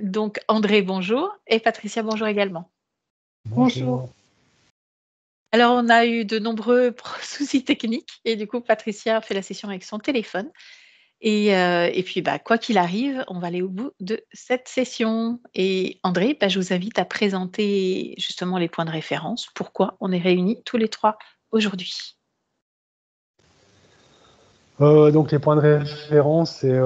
Donc André, bonjour et Patricia, bonjour également. Bonjour. Alors on a eu de nombreux soucis techniques et du coup Patricia fait la session avec son téléphone et puis quoi qu'il arrive, on va aller au bout de cette session et André, je vous invite à présenter justement les points de référence, pourquoi on est réunis tous les 3 aujourd'hui. Donc les points de référence, c'est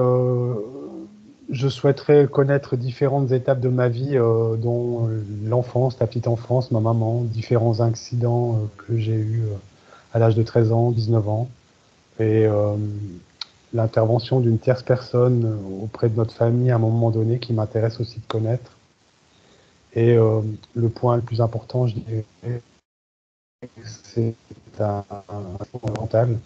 je souhaiterais connaître différentes étapes de ma vie, dont l'enfance, la petite enfance, ma maman, différents accidents que j'ai eus à l'âge de 13 ans, 19 ans, et l'intervention d'une tierce personne auprès de notre famille à un moment donné qui m'intéresse aussi de connaître. Et le point le plus important, je dirais, c'est un mental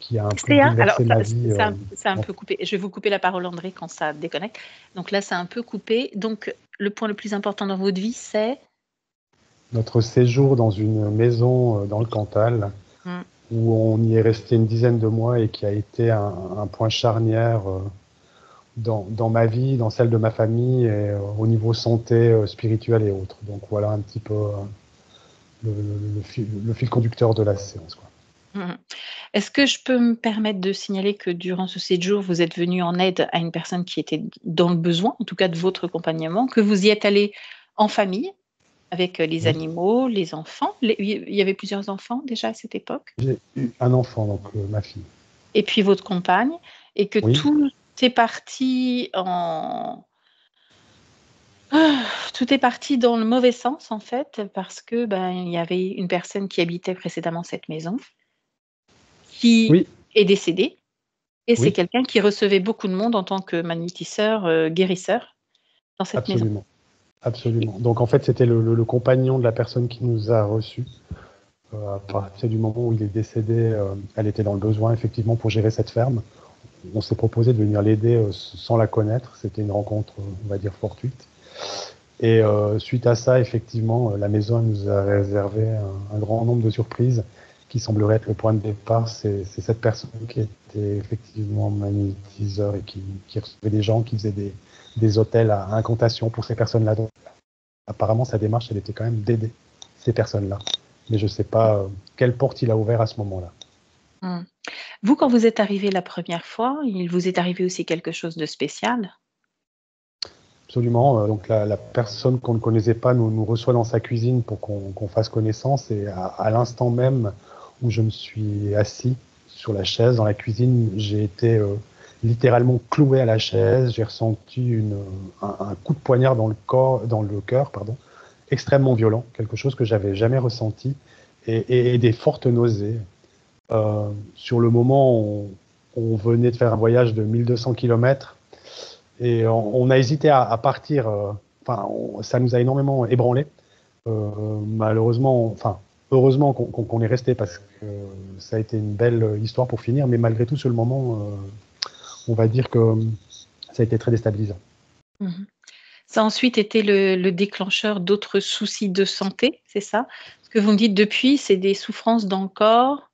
qui a un peu Alors, bouleversé ma vie. c'est un peu coupé. Je vais vous couper la parole, André, quand ça déconnecte. Donc là, c'est un peu coupé. Donc, le point le plus important dans votre vie, c'est Notre séjour dans une maison dans le Cantal, où on y est resté une dizaine de mois et qui a été un point charnière dans ma vie, dans celle de ma famille et au niveau santé spirituelle et autres. Donc voilà un petit peu le fil conducteur de la séance, quoi. Est-ce que je peux me permettre de signaler que durant ce séjour, vous êtes venu en aide à une personne qui était dans le besoin, en tout cas de votre accompagnement, que vous y êtes allé en famille, avec les animaux, les enfants? Il y avait plusieurs enfants déjà à cette époque? J'ai eu un enfant, donc ma fille. Et puis votre compagne, et que Oui. tout est parti en... Tout est parti dans le mauvais sens, en fait, parce que, il y avait une personne qui habitait précédemment cette maison, qui Oui, est décédée. Et c'est oui, quelqu'un qui recevait beaucoup de monde en tant que magnétisseur, guérisseur dans cette maison. absolument. Absolument. Donc en fait, c'était le compagnon de la personne qui nous a reçus. À partir du moment où il est décédé, elle était dans le besoin, effectivement, pour gérer cette ferme. On s'est proposé de venir l'aider sans la connaître. C'était une rencontre, on va dire, fortuite. Et suite à ça, effectivement, la maison nous a réservé un grand nombre de surprises qui semblerait être le point de départ. C'est cette personne qui était effectivement magnétiseur et qui recevait des gens, qui faisait des hôtels à incantation pour ces personnes-là. Donc, apparemment, sa démarche, elle était quand même d'aider ces personnes-là. Mais je ne sais pas quelle porte il a ouvert à ce moment-là. Vous, quand vous êtes arrivé la première fois, il vous est arrivé aussi quelque chose de spécial? Absolument. Donc la personne qu'on ne connaissait pas nous reçoit dans sa cuisine pour qu'on fasse connaissance. Et à l'instant même où je me suis assis sur la chaise dans la cuisine, j'ai été littéralement cloué à la chaise. J'ai ressenti un coup de poignard dans le cœur, pardon, extrêmement violent, quelque chose que j'avais jamais ressenti, et des fortes nausées. Sur le moment, on venait de faire un voyage de 1200 km. Et on a hésité à partir. Ça nous a énormément ébranlé. Malheureusement, heureusement qu'on est resté parce que ça a été une belle histoire pour finir. Mais malgré tout, sur le moment, on va dire que ça a été très déstabilisant. Ça a ensuite été le déclencheur d'autres soucis de santé, c'est ça? Ce que vous me dites depuis, c'est des souffrances dans le corps,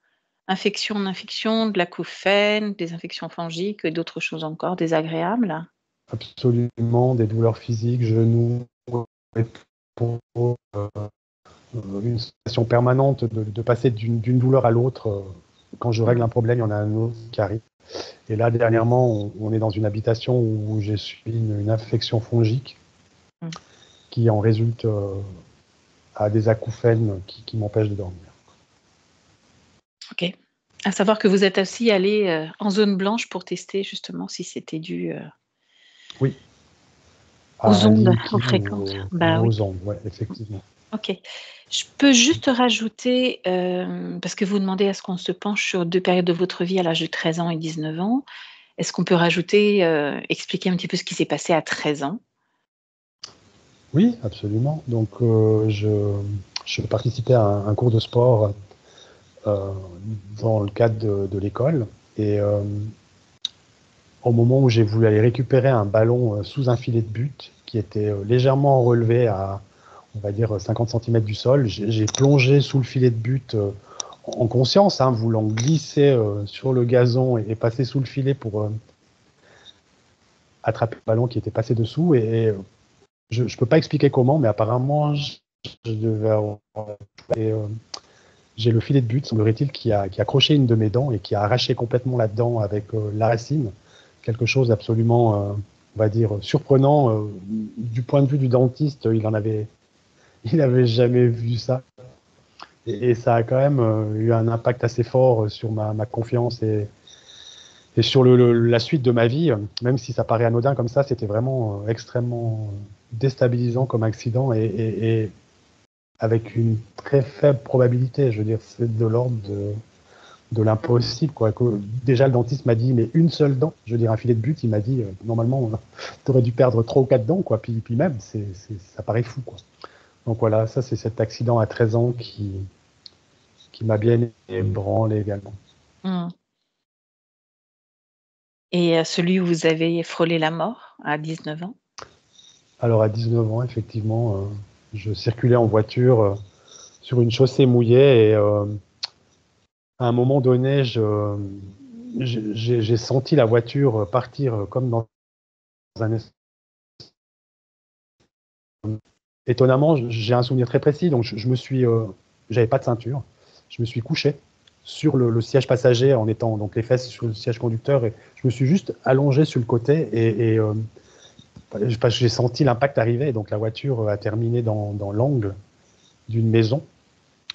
infection, de l'acouphène, des infections fongiques et d'autres choses encore désagréables? Absolument, des douleurs physiques, genoux, épaules, une sensation permanente de passer d'une douleur à l'autre. Quand je règle un problème, il y en a un autre qui arrive. Et là, dernièrement, on est dans une habitation où j'ai subi une infection fongique qui en résulte à des acouphènes qui m'empêchent de dormir. OK. À savoir que vous êtes aussi allé en zone blanche pour tester justement si c'était dû Oui, à aux un ondes, lit aux qui fréquences. ou Oui. aux ondes, ouais, effectivement. OK. Je peux juste rajouter, parce que vous demandez à ce qu'on se penche sur 2 périodes de votre vie à l'âge de 13 ans et 19 ans. Est-ce qu'on peut rajouter, expliquer un petit peu ce qui s'est passé à 13 ans? Oui, absolument. Donc, je participais à un cours de sport dans le cadre de l'école. Et au moment où j'ai voulu aller récupérer un ballon sous un filet de but qui était légèrement relevé à, on va dire, 50 cm du sol, j'ai plongé sous le filet de but en conscience, hein, voulant glisser sur le gazon et passer sous le filet pour attraper le ballon qui était passé dessous. Et je ne peux pas expliquer comment, mais apparemment, je devais avoir... Et, j'ai le filet de but, semblerait-il, qui a accroché une de mes dents et qui a arraché complètement la dent avec la racine. Quelque chose d'absolument, on va dire, surprenant. Du point de vue du dentiste, il n'avait jamais vu ça. Et ça a quand même eu un impact assez fort sur ma confiance et sur la suite de ma vie. Même si ça paraît anodin comme ça, c'était vraiment extrêmement déstabilisant comme accident et avec une très faible probabilité. Je veux dire, c'est de l'ordre de l'impossible, quoi. Déjà, le dentiste m'a dit, mais une seule dent. Je veux dire, un filet de but, il m'a dit, normalement, tu aurais dû perdre 3 ou 4 dents, quoi. Puis même, ça paraît fou, quoi. Donc voilà, ça, c'est cet accident à 13 ans qui m'a bien ébranlé également. Mmh. Et celui où vous avez frôlé la mort à 19 ans? Alors, à 19 ans, effectivement, je circulais en voiture sur une chaussée mouillée et à un moment donné, j'ai senti la voiture partir comme dans un... Étonnamment, j'ai un souvenir très précis, donc je me suis... j'avais pas de ceinture. Je me suis couché sur le siège passager en étant donc les fesses sur le siège conducteur et je me suis juste allongé sur le côté et j'ai senti l'impact arriver. Donc la voiture a terminé dans l'angle d'une maison.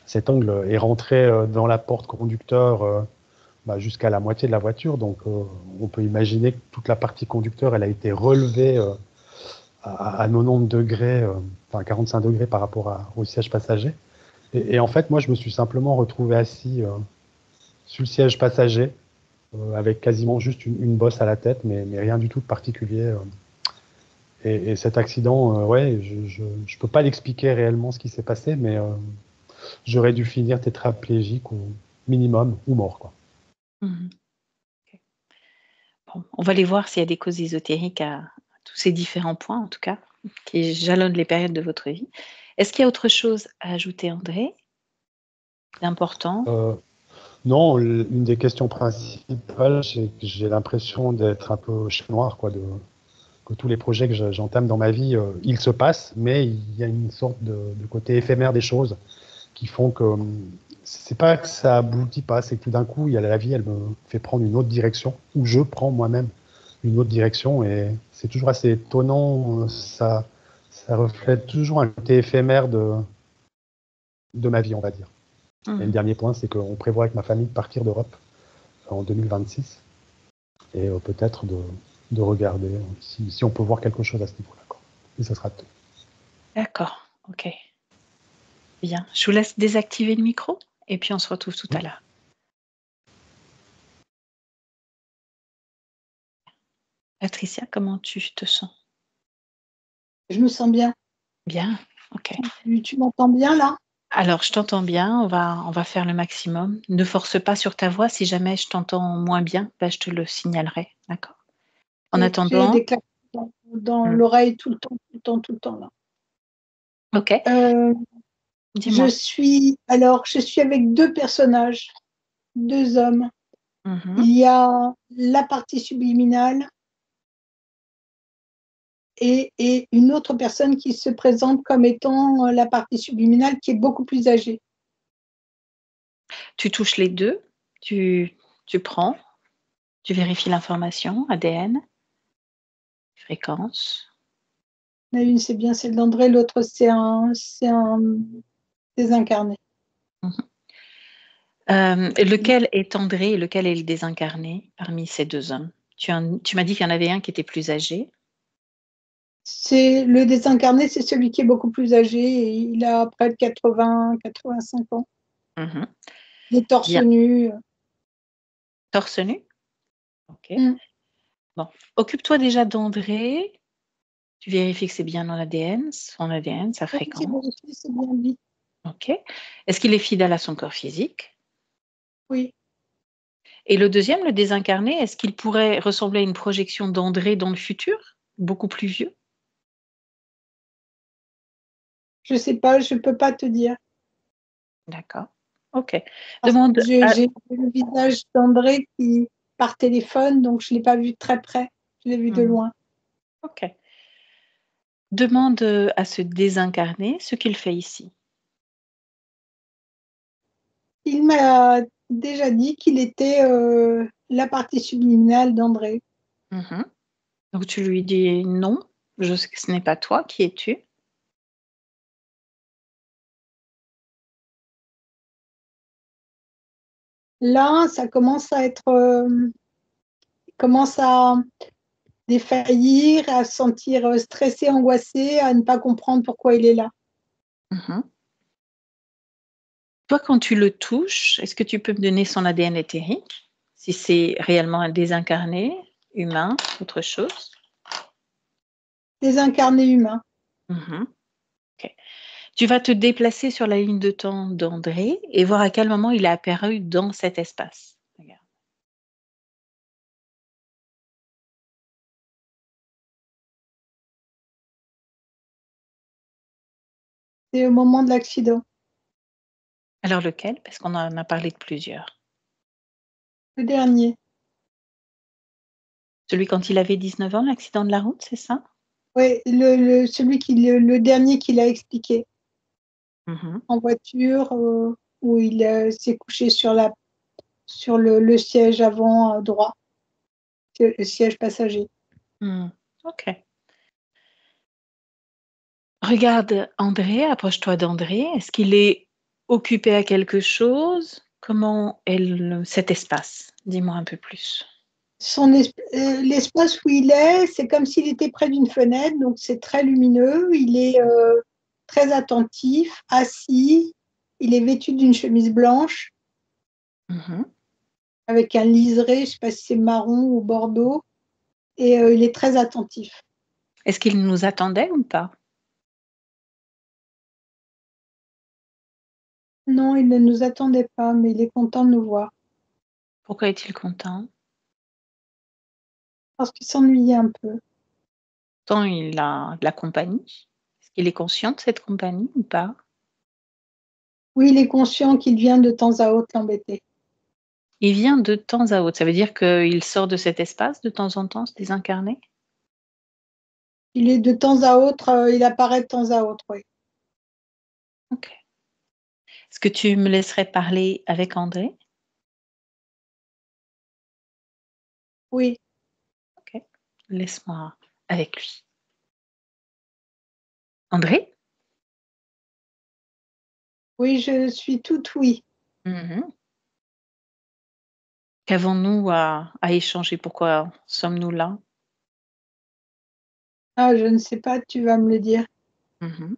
Cet angle est rentré dans la porte conducteur jusqu'à la moitié de la voiture. Donc on peut imaginer que toute la partie conducteur, elle a été relevée à 90 degrés, enfin 45 degrés par rapport au siège passager. Et en fait, moi, je me suis simplement retrouvé assis sur le siège passager avec quasiment juste une bosse à la tête, mais rien du tout de particulier. Et cet accident, ouais, je peux pas l'expliquer réellement ce qui s'est passé, mais j'aurais dû finir tétraplégique ou minimum ou mort, quoi. Mmh. OK. Bon, on va aller voir s'il y a des causes ésotériques à tous ces différents points, en tout cas, qui jalonnent les périodes de votre vie. Est-ce qu'il y a autre chose à ajouter, André, d'important? Euh, non, une des questions principales, c'est que j'ai l'impression d'être un peu chat noir, quoi, que tous les projets que j'entame dans ma vie, ils se passent, mais il y a une sorte de côté éphémère des choses qui font que c'est pas que ça aboutit pas, c'est que tout d'un coup, il y a la vie, elle me fait prendre une autre direction, ou je prends moi-même une autre direction, et c'est toujours assez étonnant. Ça reflète toujours un côté éphémère de ma vie, on va dire. Et le Mmh. dernier point, c'est qu'on prévoit avec ma famille de partir d'Europe en 2026, et peut-être de regarder si on peut voir quelque chose à ce niveau-là. Et ce sera tout. D'accord, OK. Bien. Je vous laisse désactiver le micro et puis on se retrouve tout à l'heure. Patricia, comment tu te sens? Je me sens bien. Bien? OK. Tu m'entends bien là? Alors, je t'entends bien, on va faire le maximum. Ne force pas sur ta voix, si jamais je t'entends moins bien, bah, je te le signalerai, d'accord? En J'ai attendant des claques dans mmh, l'oreille tout le temps, tout le temps, tout le temps là. OK, Euh, dis-moi. je suis avec deux personnages, deux hommes. Mmh. Il y a la partie subliminale et une autre personne qui se présente comme étant la partie subliminale qui est beaucoup plus âgée. Tu touches les 2, tu prends, tu vérifies l'information, ADN, fréquence. Une, c'est bien celle d'André, l'autre, c'est un désincarné. Mmh. Lequel est André et lequel est le désincarné parmi ces 2 hommes? Tu m'as dit qu'il y en avait un qui était plus âgé. C'est le désincarné, c'est celui qui est beaucoup plus âgé et il a près de 85 ans. Mmh. Il est torse Bien. nu. Torse nu? OK. Mm. Bon, occupe-toi déjà d'André. Tu vérifies que c'est bien dans l'ADN, son ADN, sa Oui, j'ai fréquence. vérifié, c'est bien lui. OK. Est-ce qu'il est fidèle à son corps physique? Oui, Et le deuxième, le désincarné, est-ce qu'il pourrait ressembler à une projection d'André dans le futur? Beaucoup plus vieux? je sais pas, je peux pas te dire. D'accord. OK. Parce que Demande à j'ai vu le visage d'André qui par téléphone, donc je l'ai pas vu de très près. Je l'ai vu de mmh, loin. OK. Demande à se désincarner ce qu'il fait ici. Il m'a déjà dit qu'il était la partie subliminale d'André. Mhm. Donc tu lui dis non, je sais que ce n'est pas toi, qui es-tu? Là, ça commence à être, commence à défaillir, à se sentir stressé, angoissé, à ne pas comprendre pourquoi il est là. Mhm. Toi, quand tu le touches, est-ce que tu peux me donner son ADN éthérique? Si c'est réellement un désincarné, humain, autre chose? Désincarné humain. Mhm. Ok. Tu vas te déplacer sur la ligne de temps d'André et voir à quel moment il est apparu dans cet espace. Regarde. C'est au moment de l'accident. Alors lequel? Parce qu'on en a parlé de plusieurs. Le dernier. Celui quand il avait 19 ans, l'accident de la route, c'est ça? Oui, le dernier qu'il a expliqué. Mhm. En voiture, où il s'est couché sur le siège avant droit, le siège passager. Hmm. Ok. Regarde André, approche-toi d'André. Est-ce qu'il est occupé à quelque chose? Comment est cet espace? Dis-moi un peu plus. L'espace où il est, c'est comme s'il était près d'une fenêtre, donc c'est très lumineux. Il est très attentif, assis. Il est vêtu d'une chemise blanche Mhm. avec un liseré, je ne sais pas si c'est marron ou bordeaux, et il est très attentif. Est-ce qu'il nous attendait ou pas? Non, il ne nous attendait pas, mais il est content de nous voir Pourquoi est-il content? parce qu'il s'ennuyait un peu. Tant il a de la compagnie. Est-ce qu'il est conscient de cette compagnie ou pas? Oui, il est conscient qu'il vient de temps à autre l'embêter. Il vient de temps à autre. Ça veut dire qu'il sort de cet espace de temps en temps, se désincarner? Il est de temps à autre, il apparaît de temps à autre, oui. Ok. Est-ce que tu me laisserais parler avec André? Oui, Ok. Laisse-moi avec lui. André? oui, je suis toute oui. Mhm. Qu'avons-nous à échanger? Pourquoi sommes-nous là? Ah, je ne sais pas, tu vas me le dire. Mhm.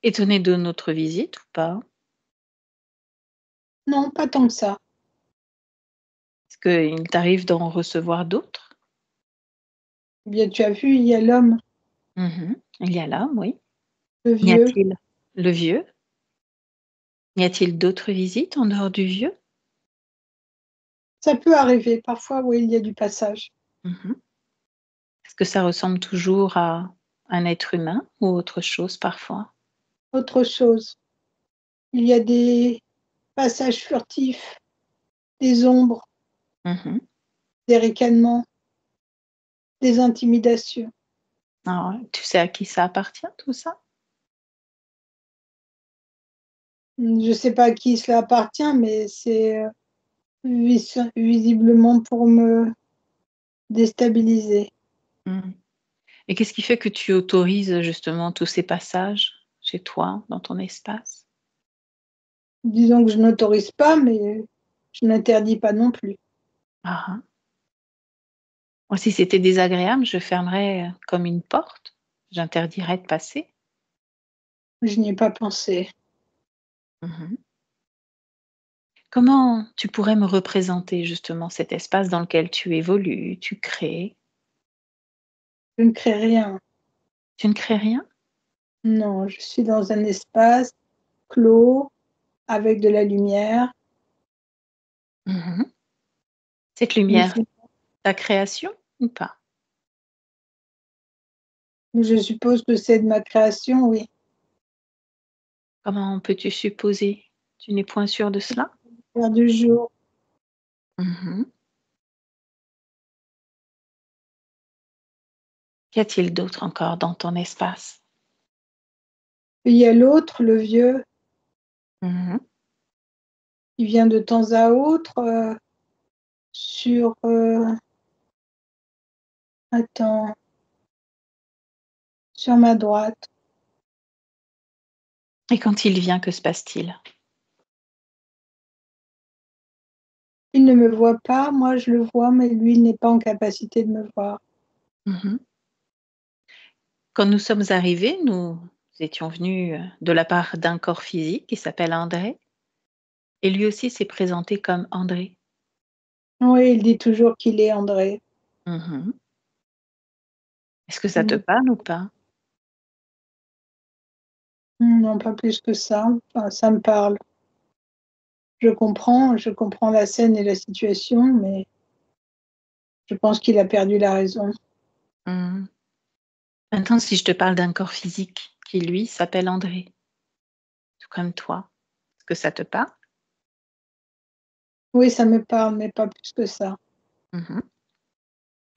Étonné de notre visite ou pas? Non, pas tant que ça. Est-ce qu'il t'arrive d'en recevoir d'autres? Eh bien, tu as vu, il y a l'homme, Mhm. Il y a l'homme, oui. le Y vieux. a-t-il le vieux? Y a-t-il d'autres visites en dehors du vieux? Ça peut arriver, parfois, oui, il y a du passage. Mhm. Est-ce que ça ressemble toujours à un être humain ou autre chose parfois? Autre chose, il y a des passages furtifs, des ombres, Mhm. des ricanements, des intimidations. Ah ouais. Tu sais à qui ça appartient tout ça? Je ne sais pas à qui cela appartient, mais c'est visiblement pour me déstabiliser. Mhm. Et qu'est-ce qui fait que tu autorises justement tous ces passages chez toi, dans ton espace? Disons que je n'autorise pas, mais je n'interdis pas non plus. Ah, ah. Moi, si c'était désagréable, je fermerais comme une porte. J'interdirais de passer. Je n'y ai pas pensé. Mhm. Comment tu pourrais me représenter justement cet espace dans lequel tu évolues, tu crées? Je ne crée rien. Tu ne crées rien? Non, je suis dans un espace clos, avec de la lumière. Mhm. Cette Mais lumière, ta création ou pas? je suppose que c'est de ma création, oui. Comment peux-tu supposer? Tu n'es point sûr de cela? Faire du jour. Mhm. Qu'y a-t-il d'autre encore dans ton espace? Il y a l'autre, le vieux, Mhm. qui vient de temps à autre sur... attends, sur ma droite. Et quand il vient, que se passe-t-il? Il ne me voit pas, moi je le vois, mais lui il n'est pas en capacité de me voir. Mhm. Quand nous sommes arrivés, nous étions venus de la part d'un corps physique qui s'appelle André, et lui aussi s'est présenté comme André. Oui, il dit toujours qu'il est André. Mhm. Est-ce que ça te parle ou pas? Non, pas plus que ça. Enfin, ça me parle. Je comprends la scène et la situation, mais je pense qu'il a perdu la raison. Mhm. Maintenant, si je te parle d'un corps physique qui, lui, s'appelle André, tout comme toi, est-ce que ça te parle? Oui, ça me parle, mais pas plus que ça. Mhm.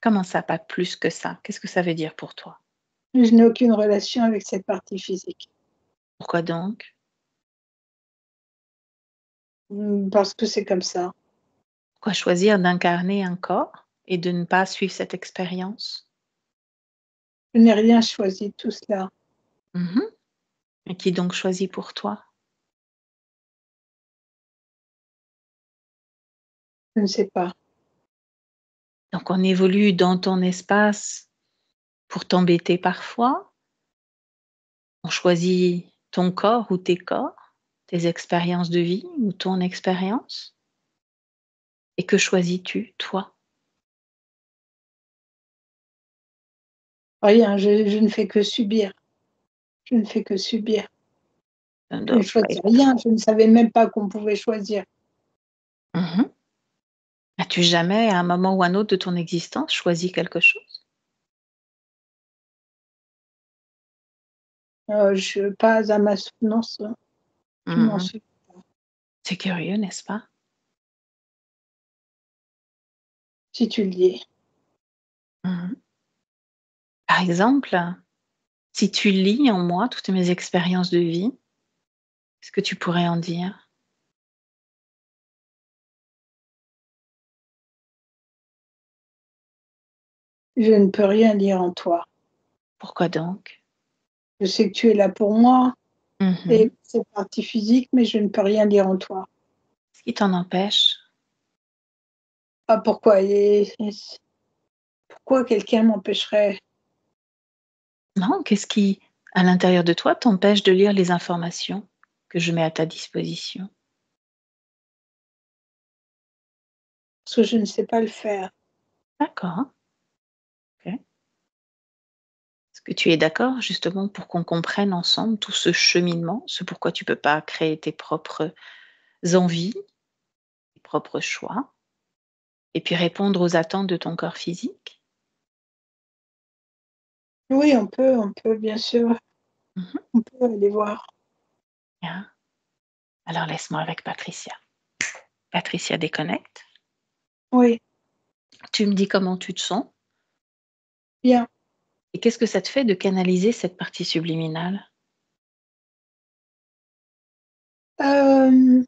Comment ça, pas plus que ça? Qu'est-ce que ça veut dire pour toi? Je n'ai aucune relation avec cette partie physique. Pourquoi donc? Parce que c'est comme ça. Pourquoi choisir d'incarner un corps et de ne pas suivre cette expérience? Je n'ai rien choisi de tout cela. Mhm. Et qui donc choisit pour toi? Je ne sais pas. Donc on évolue dans ton espace pour t'embêter parfois. On choisit ton corps ou tes corps, tes expériences de vie ou ton expérience. Et que choisis-tu, toi? Rien, je ne fais que subir. Je ne fais que subir. Ça ne Je ne doit pas choisis être. rien. Je ne savais même pas qu'on pouvait choisir. Mhm. As-tu jamais, à un moment ou un autre de ton existence, choisi quelque chose? Je pas à ma soutenance. Je m'en Mhm. suis. C'est curieux, n'est-ce pas? Si tu le dis. Mhm. Par exemple, si tu lis en moi toutes mes expériences de vie, qu'est-ce que tu pourrais en dire? Je ne peux rien lire en toi. Pourquoi donc? Je sais que tu es là pour moi et Mhm. cette partie physique, mais je ne peux rien lire en toi. Ce qui t'en empêche? Ah, pourquoi? Pourquoi quelqu'un m'empêcherait? Non, qu'est-ce qui, à l'intérieur de toi, t'empêche de lire les informations que je mets à ta disposition? Parce que je ne sais pas le faire. D'accord. Ok. Est-ce que tu es d'accord justement pour qu'on comprenne ensemble tout ce cheminement, ce pourquoi tu peux pas créer tes propres envies, tes propres choix, et puis répondre aux attentes de ton corps physique? Oui, on peut, bien sûr. Mhm. On peut aller voir. Bien. Alors laisse-moi avec Patricia. Patricia déconnecte. Oui, Tu me dis comment tu te sens bien. et qu'est-ce que ça te fait de canaliser cette partie subliminale? Euh,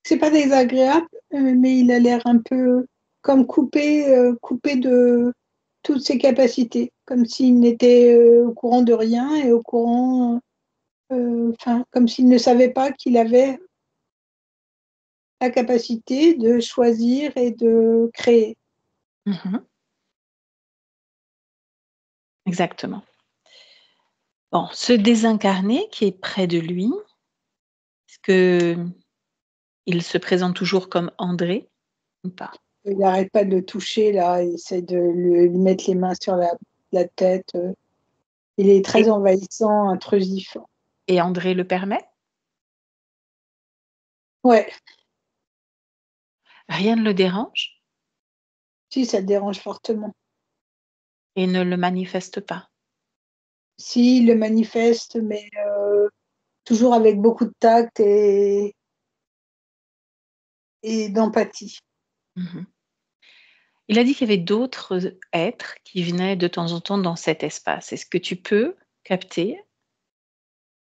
c'est pas désagréable, mais il a l'air un peu comme coupé de toutes ses capacités, comme s'il n'était au courant de rien et au courant, enfin, comme s'il ne savait pas qu'il avait la capacité de choisir et de créer. Mhm. Exactement. Bon, ce désincarné qui est près de lui, est-ce que il se présente toujours comme André ou pas? Il n'arrête pas de le toucher, là, il essaie de lui mettre les mains sur la tête. Il est Et, très envahissant, intrusif. et André le permet? Ouais, Rien ne le dérange si, ça te dérange fortement. et ne le manifeste pas. Si, il le manifeste, mais toujours avec beaucoup de tact et d'empathie. Mhm. Il a dit qu'il y avait d'autres êtres qui venaient de temps en temps dans cet espace. Est-ce que tu peux capter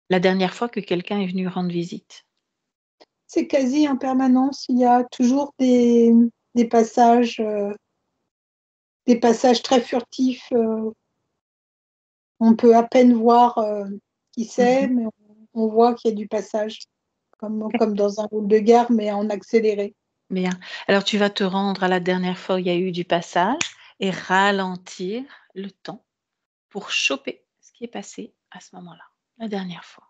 la dernière fois que quelqu'un est venu rendre visite? C'est quasi en permanence. Il y a toujours des passages très furtifs. On peut à peine voir qui c'est, Mmh. mais on voit qu'il y a du passage, comme dans un rôle de gare, mais en accéléré. Bien. Alors tu vas te rendre à la dernière fois où il y a eu du passage et ralentir le temps pour choper ce qui est passé à ce moment-là, la dernière fois.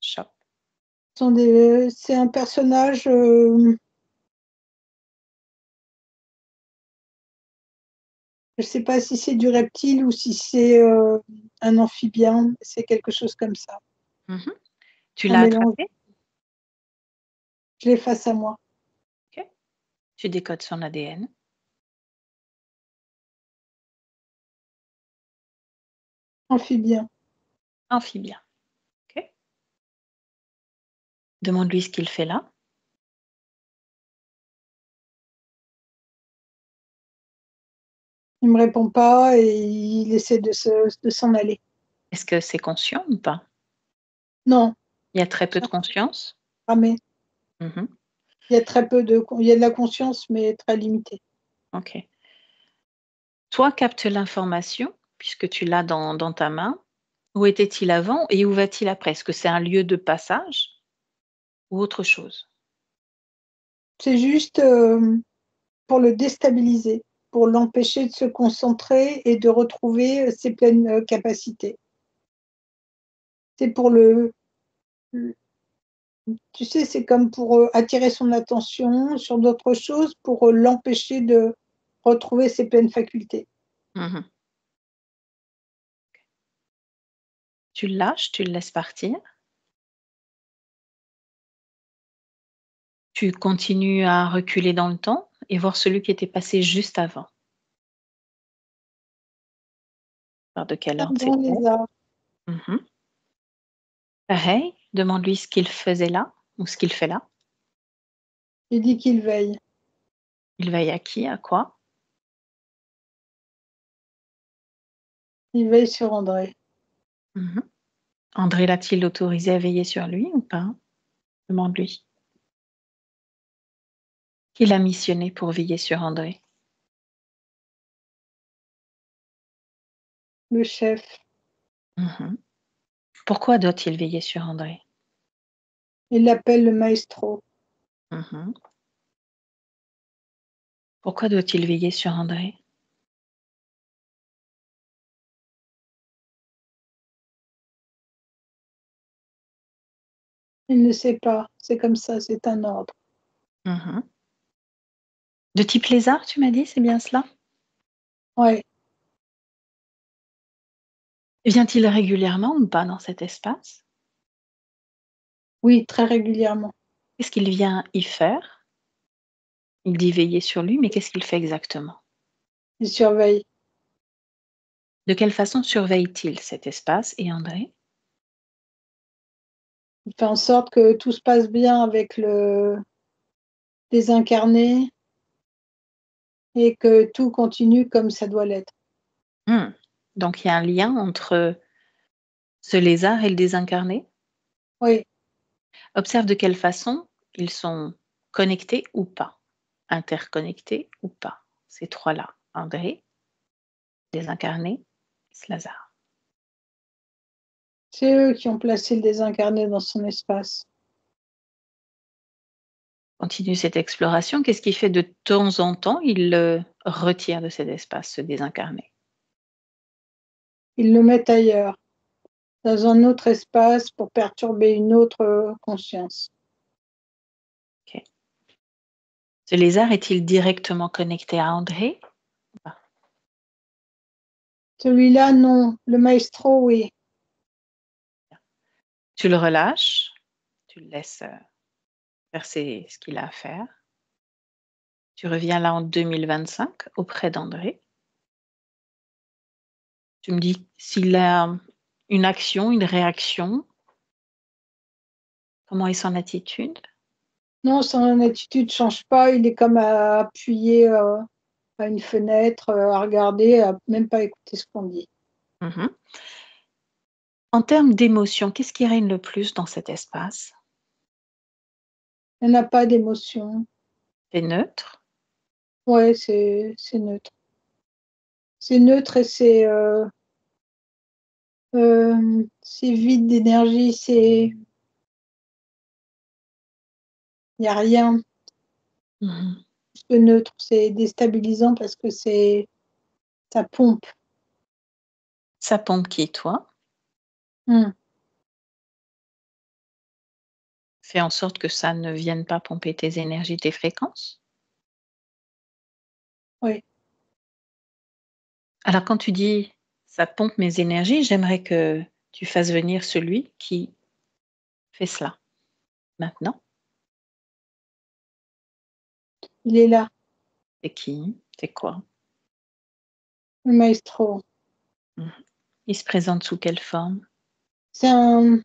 Chope. C'est un personnage, je ne sais pas si c'est du reptile ou si c'est un amphibien, c'est quelque chose comme ça. Mmh. Tu Un l'as mélange, attrapé? je l'ai face à moi. OK. Tu décodes son ADN. Amphibien. Amphibien. OK. Demande-lui ce qu'il fait là. Il me répond pas et il essaie de s'en aller. Est-ce que c'est conscient ou pas? Non, Il y a très peu c'est de conscience? ramé. Mmh. Il y a très peu il y a de la conscience, mais très limitée. OK. Toi capte l'information, puisque tu l'as dans ta main. Où était-il avant et où va-t-il après? Est-ce que c'est un lieu de passage ou autre chose? C'est juste pour le déstabiliser, pour l'empêcher de se concentrer et de retrouver ses pleines capacités. C'est pour tu sais, c'est comme pour attirer son attention sur d'autres choses, pour l'empêcher de retrouver ses pleines facultés. Mmh. Tu le lâches, tu le laisses partir. Tu continues à reculer dans le temps et voir celui qui était passé juste avant. Voir de quel ordre Dans c'était. les arts, Mmh. Pareil, demande-lui ce qu'il faisait là ou ce qu'il fait là. il dit qu'il veille. Il veille à qui? À quoi? Il veille sur André. Mmh. André l'a-t-il autorisé à veiller sur lui ou pas? Demande-lui. Qui l'a missionné pour veiller sur André? Le chef, Mmh. Pourquoi doit-il veiller sur André? il l'appelle le maestro. Mmh. Pourquoi doit-il veiller sur André? Il ne sait pas, c'est comme ça, c'est un ordre. Mmh. De type lézard, tu m'as dit, c'est bien cela? Ouais, Vient-il régulièrement ou pas dans cet espace? oui, très régulièrement. Qu'est-ce qu'il vient y faire? Il dit veiller sur lui, mais qu'est-ce qu'il fait exactement? Il surveille. De quelle façon surveille-t-il cet espace et André? Il fait en sorte que tout se passe bien avec le désincarné et que tout continue comme ça doit l'être. Mmh. Donc il y a un lien entre ce lézard et le désincarné? Oui, Observe de quelle façon ils sont connectés ou pas, interconnectés ou pas. Ces trois-là, André, désincarné, Slazar. c'est eux qui ont placé le désincarné dans son espace. Continue cette exploration. Qu'est-ce qui fait de temps en temps, il le retire de cet espace, ce désincarné? Ils le mettent ailleurs, dans un autre espace pour perturber une autre conscience. OK. Ce lézard est-il directement connecté à André ou pas? Celui-là, non. Le maestro, oui. Tu le relâches, tu le laisses faire ce qu'il a à faire. Tu reviens là en 2025 auprès d'André. Tu me dis s'il a une action, une réaction, comment est son attitude? Non, son attitude ne change pas. Il est comme appuyé. à une fenêtre, à regarder, à même pas écouter ce qu'on dit. Mhm. En termes d'émotion, qu'est-ce qui règne le plus dans cet espace? Elle n'a pas d'émotion. C'est neutre? Ouais, c'est neutre. C'est neutre et c'est vide d'énergie, il n'y a rien. Mhm. Ce neutre, c'est déstabilisant parce que ça pompe. Ça pompe qui, toi? Mmh. Fais en sorte que ça ne vienne pas pomper tes énergies, tes fréquences. Oui, Alors quand tu dis: «Ça pompe mes énergies», j'aimerais que tu fasses venir celui qui fait cela, maintenant. il est là, C'est qui? C'est quoi? le maestro. Mmh. Il se présente sous quelle forme? C'est un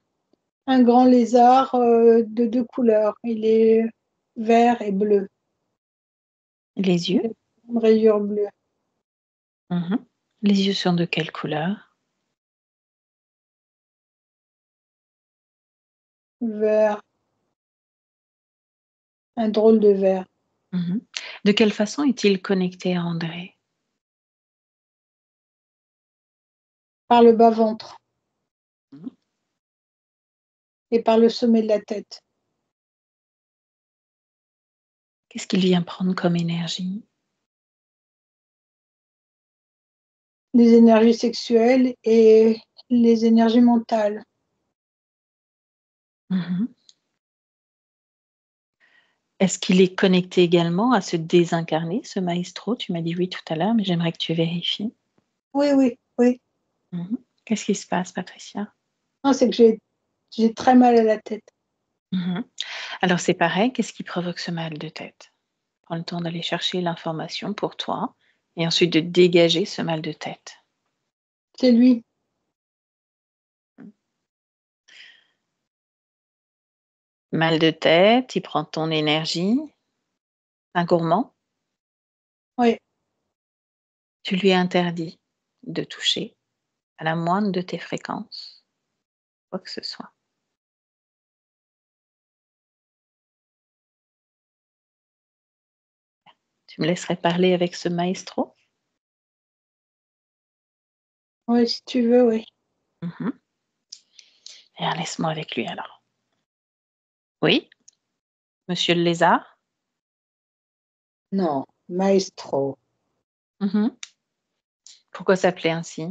grand lézard, de 2 couleurs. Il est vert et bleu. Les Il yeux? a une rayure bleue, Mmh. Les yeux sont de quelle couleur? vert, un drôle de vert. Mmh. De quelle façon est-il connecté à André? Par le bas-ventre Mmh. et par le sommet de la tête. Qu'est-ce qu'il vient prendre comme énergie? Les énergies sexuelles et les énergies mentales. Mmh. Est-ce qu'il est connecté également à ce désincarné, ce maestro? Tu m'as dit oui tout à l'heure, mais j'aimerais que tu vérifies. Oui, oui, oui. Mmh. Qu'est-ce qui se passe, Patricia? Non, c'est que j'ai très mal à la tête. Mmh. Alors c'est pareil, qu'est-ce qui provoque ce mal de tête? Prends le temps d'aller chercher l'information pour toi et ensuite de dégager ce mal de tête. C'est lui. Mal de tête, il prend ton énergie, un gourmand, Oui, tu lui interdis de toucher à la moindre de tes fréquences, quoi que ce soit. Tu me laisserais parler avec ce maestro? oui, si tu veux, oui. Mmh. Bien, laisse-moi avec lui alors. Oui, monsieur le lézard? Non, maestro, Mmh. Pourquoi s'appeler ainsi?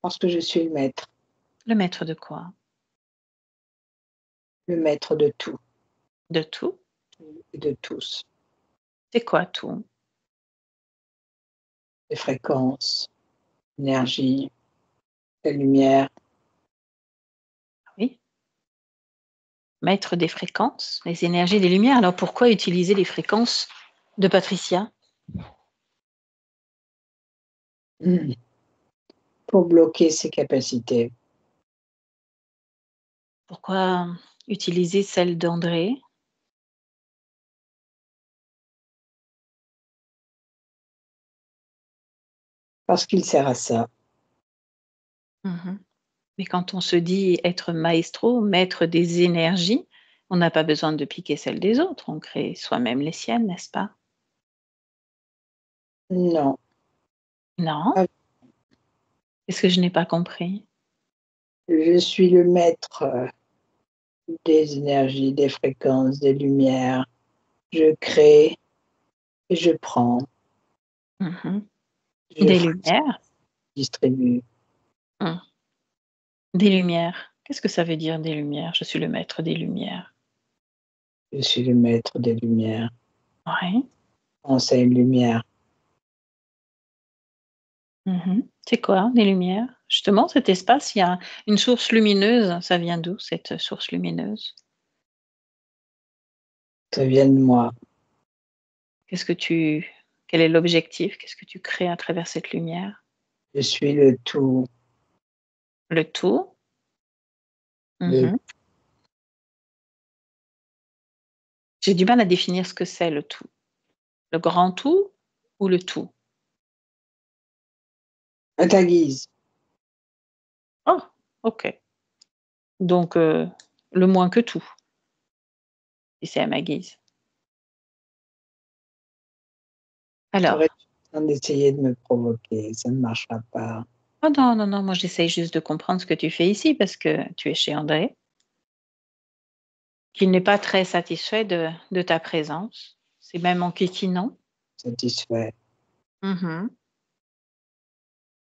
parce que je suis Le maître de quoi? le maître de tout De tout? et de tous. C'est quoi tout? Les fréquences, l'énergie, la lumière. Oui, maître des fréquences, les énergies des lumières. Alors pourquoi utiliser les fréquences de Patricia? Mmh. Pour bloquer ses capacités. Pourquoi utiliser celles d'André? Parce qu'il sert à ça. Mmh. Mais quand on se dit être maestro, maître des énergies, on n'a pas besoin de piquer celles des autres, on crée soi-même les siennes, n'est-ce pas? Non, Non? ah, Qu'est-ce que je n'ai pas compris? je suis le maître, des énergies, des fréquences, des lumières. Je crée et je prends, Mmh. je Des lumières? distribue. Mmh. Des lumières. Qu'est-ce que ça veut dire des lumières? Je suis le maître des lumières. Je suis le maître des lumières. Ouais. Enseigne lumière. Mmh. C'est quoi des lumières? Justement, cet espace, il y a une source lumineuse, ça vient d'où cette source lumineuse? Ça vient de moi. Qu'est-ce que tu quel est l'objectif? Qu'est-ce que tu crées à travers cette lumière? Je suis le tout, Le tout? le Mmh. J'ai du mal à définir ce que c'est le tout. Le grand tout? ou le tout? À ta guise. Oh, OK. Donc le moins que tout, si c'est à ma guise. Tu aurais Alors? dû en train d'essayer de me provoquer, ça ne marchera pas. Oh non, non, non, moi j'essaye juste de comprendre ce que tu fais ici parce que tu es chez André, qu'il n'est pas très satisfait de ta présence. C'est même enquiquinant. Satisfait. Mmh.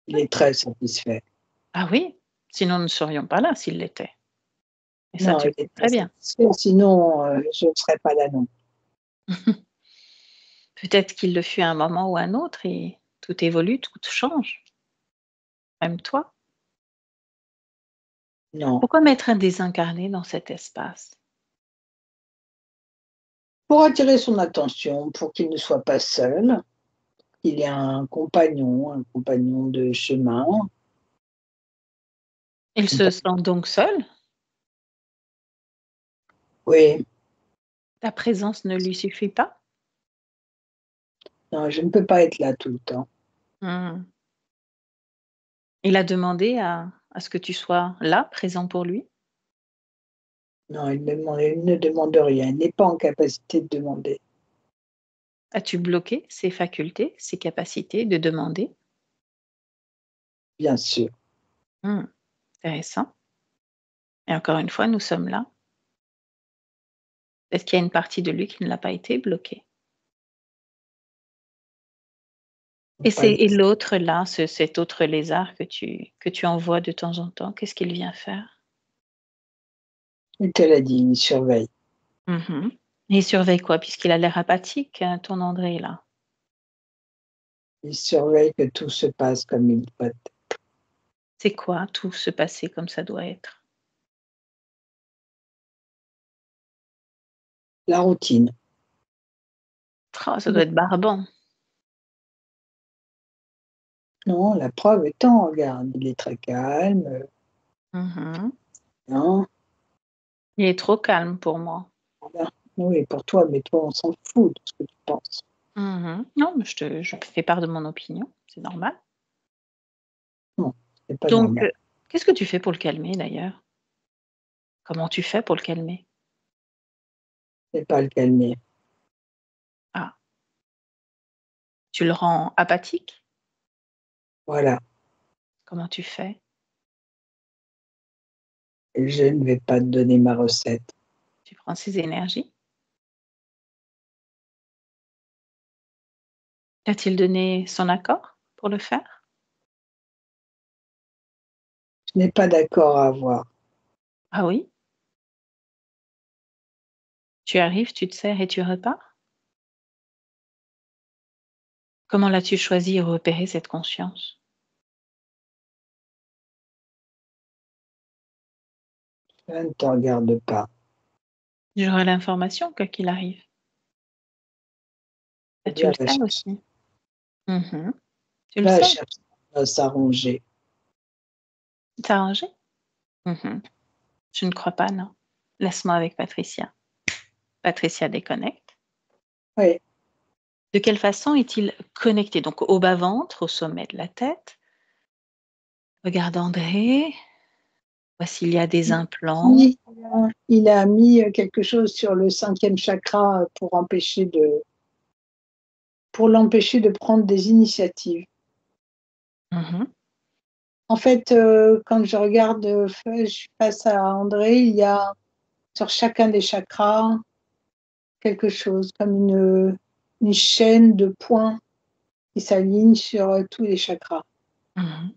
Il est très satisfait. Ah oui, sinon nous ne serions pas là s'il l'était et ça Non, tu il le sais est très très bien. satisfait, sinon je ne serais pas là non plus. Peut-être qu'il le fut à un moment ou à un autre et tout évolue, tout change, même toi. Non. Pourquoi mettre un désincarné dans cet espace? Pour attirer son attention, pour qu'il ne soit pas seul, qu'il ait un compagnon de chemin. Il se sent donc seul? Oui, Ta présence ne lui suffit pas? non, je ne peux pas être là tout le temps. Mmh. Il a demandé à ce que tu sois là, présent pour lui? Non, il ne demande rien, il n'est pas en capacité de demander. As-tu bloqué ses facultés, ses capacités de demander? Bien sûr. Mmh, intéressant et encore une fois, nous sommes là. Peut-être qu'il y a une partie de lui qui ne l'a pas été bloquée Faut et pas c'est le et l'autre là, cet autre lézard que tu envoies de temps en temps, qu'est-ce qu'il vient faire? il te l'a dit, il surveille. Mmh. Il surveille quoi? Puisqu'il a l'air apathique, ton André là. Il surveille que tout se passe comme il doit. C'est quoi tout se passer comme ça doit être? La routine. Oh, ça doit être barbant. Non, la preuve étant, regarde, il est très calme, Mmh. hein, Il est trop calme pour moi. voilà. Oui, pour toi, mais toi, on s'en fout de ce que tu penses. Non, mais je fais part de mon opinion, c'est normal. Non, c'est pas Donc, normal. qu'est-ce que tu fais pour le calmer d'ailleurs? Comment tu fais pour le calmer? C'est pas le calmer. Ah, tu le rends apathique? Voilà. Comment tu fais? Je ne vais pas te donner ma recette. Tu prends ses énergies? A-t-il donné son accord pour le faire? Je n'ai pas d'accord à avoir. Ah oui? Tu arrives, tu te sers et tu repars? Comment l'as-tu choisi et repéré cette conscience? Ça ne te regarde pas. J'aurai l'information quoi qu'il arrive. Eh Ah, tu bien, le sais aussi. Mmh. Tu le va sais? chercher à s'arranger. C'est arrangé? Mmh. Je ne crois pas, non. Laisse-moi avec Patricia. Patricia déconnecte. Oui, De quelle façon est-il connecté? Donc au bas-ventre, au sommet de la tête. Regarde André, voici il y a des implants. il a mis quelque chose sur le 5e chakra pour l'empêcher de prendre des initiatives. Mmh. En fait, quand je regarde, je suis face à André, il y a sur chacun des chakras quelque chose comme une chaîne de points qui s'aligne sur tous les chakras. Mmh.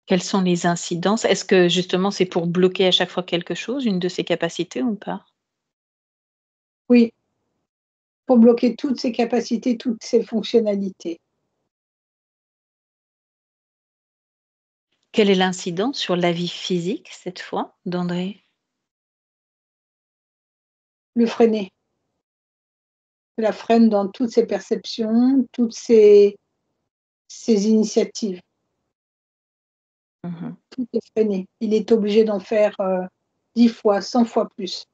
Quelles sont les incidences? Est-ce que justement c'est pour bloquer à chaque fois quelque chose, une de ses capacités ou pas? Oui, pour bloquer toutes ses capacités, toutes ses fonctionnalités. Quelle est l'incidence sur la vie physique cette fois d'André? Le freiner, la freine dans toutes ses perceptions, toutes ses initiatives. Mmh. Tout est freiné. Il est obligé d'en faire 10 fois, 100 fois plus.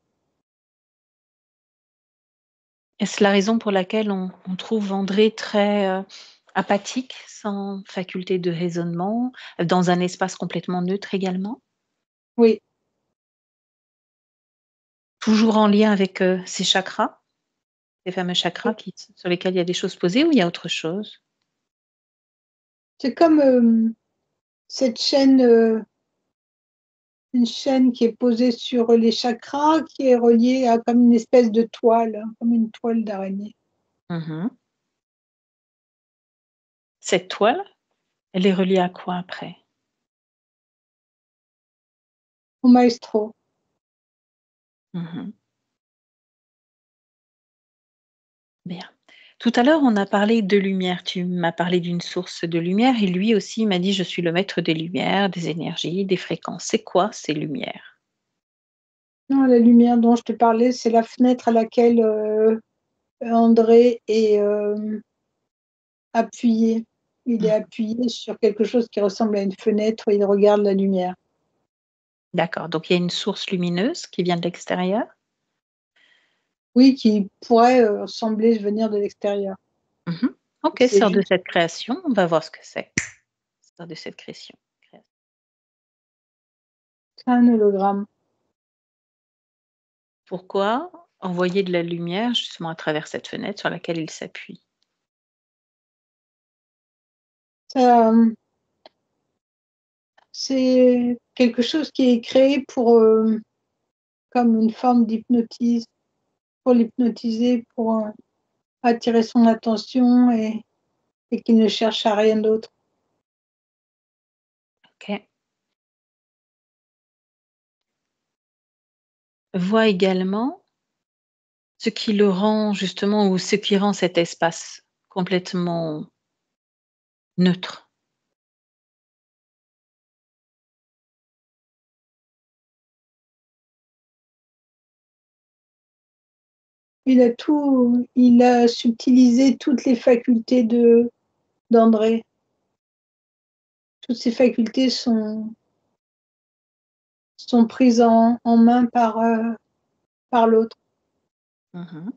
Est-ce la raison pour laquelle on trouve André très, apathique, sans faculté de raisonnement, dans un espace complètement neutre également? Oui, Toujours en lien avec, ses chakras? Ces fameux chakras sur lesquels il y a des choses posées ou il y a autre chose? c'est comme, cette une chaîne qui est posée sur les chakras, qui est reliée à comme une espèce de toile, hein, comme une toile d'araignée. Mmh. Cette toile, elle est reliée à quoi après? Au maestro. Mmh. Bien. Tout à l'heure, on a parlé de lumière. Tu m'as parlé d'une source de lumière et lui aussi m'a dit: «Je suis le maître des lumières, des énergies, des fréquences». C'est quoi ces lumières? Non, la lumière dont je te parlais, c'est la fenêtre à laquelle, André est, appuyé. Il est Mmh. appuyé sur quelque chose qui ressemble à une fenêtre et il regarde la lumière. D'accord, donc il y a une source lumineuse qui vient de l'extérieur? Oui, qui pourrait, sembler venir de l'extérieur. Mmh. OK, C'est sort de juste cette création, on va voir ce que c'est. Sort de cette création. un hologramme. Pourquoi envoyer de la lumière justement à travers cette fenêtre sur laquelle il s'appuie? Ça, c'est quelque chose qui est créé pour, comme une forme d'hypnotise, pour l'hypnotiser, pour, attirer son attention et qu'il ne cherche à rien d'autre. OK. Vois également ce qui le rend justement ou ce qui rend cet espace complètement neutre. Il a subtilisé toutes les facultés d'André. Toutes ces facultés sont prises en main par l'autre. Mmh.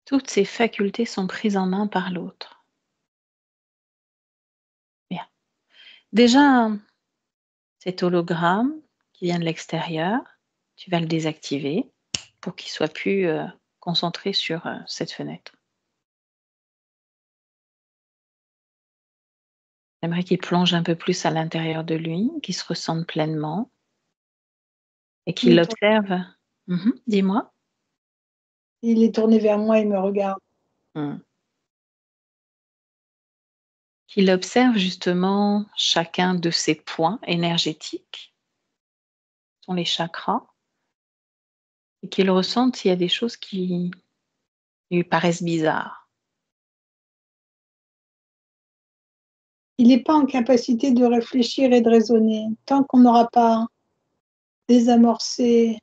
Toutes ces facultés sont prises en main par l'autre. Bien. Déjà, cet hologramme qui vient de l'extérieur, tu vas le désactiver pour qu'il soit plus, concentré sur, cette fenêtre. J'aimerais qu'il plonge un peu plus à l'intérieur de lui, qu'il se ressente pleinement et Il qu'il est tour observe. Dis-moi? il est tourné vers moi, il me regarde. Mmh. Qu'il observe justement chacun de ces points énergétiques, sont les chakras, et qu'il ressente s'il y a des choses qui lui paraissent bizarres. Il n'est pas en capacité de réfléchir et de raisonner. Tant qu'on n'aura pas désamorcé,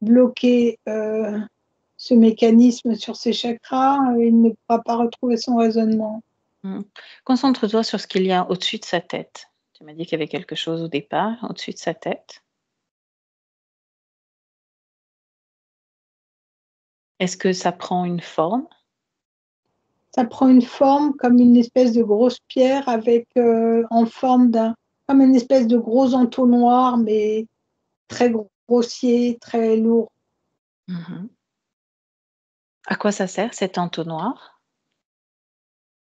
bloqué, ce mécanisme sur ses chakras, il ne pourra pas retrouver son raisonnement. Mmh. Concentre-toi sur ce qu'il y a au-dessus de sa tête. Tu m'as dit qu'il y avait quelque chose au départ, au-dessus de sa tête. Est-ce que ça prend une forme? Ça prend une forme comme une espèce de grosse pierre avec, en forme d'un comme une espèce de gros entonnoir, mais très grossier, très lourd. Mmh. À quoi ça sert cet entonnoir?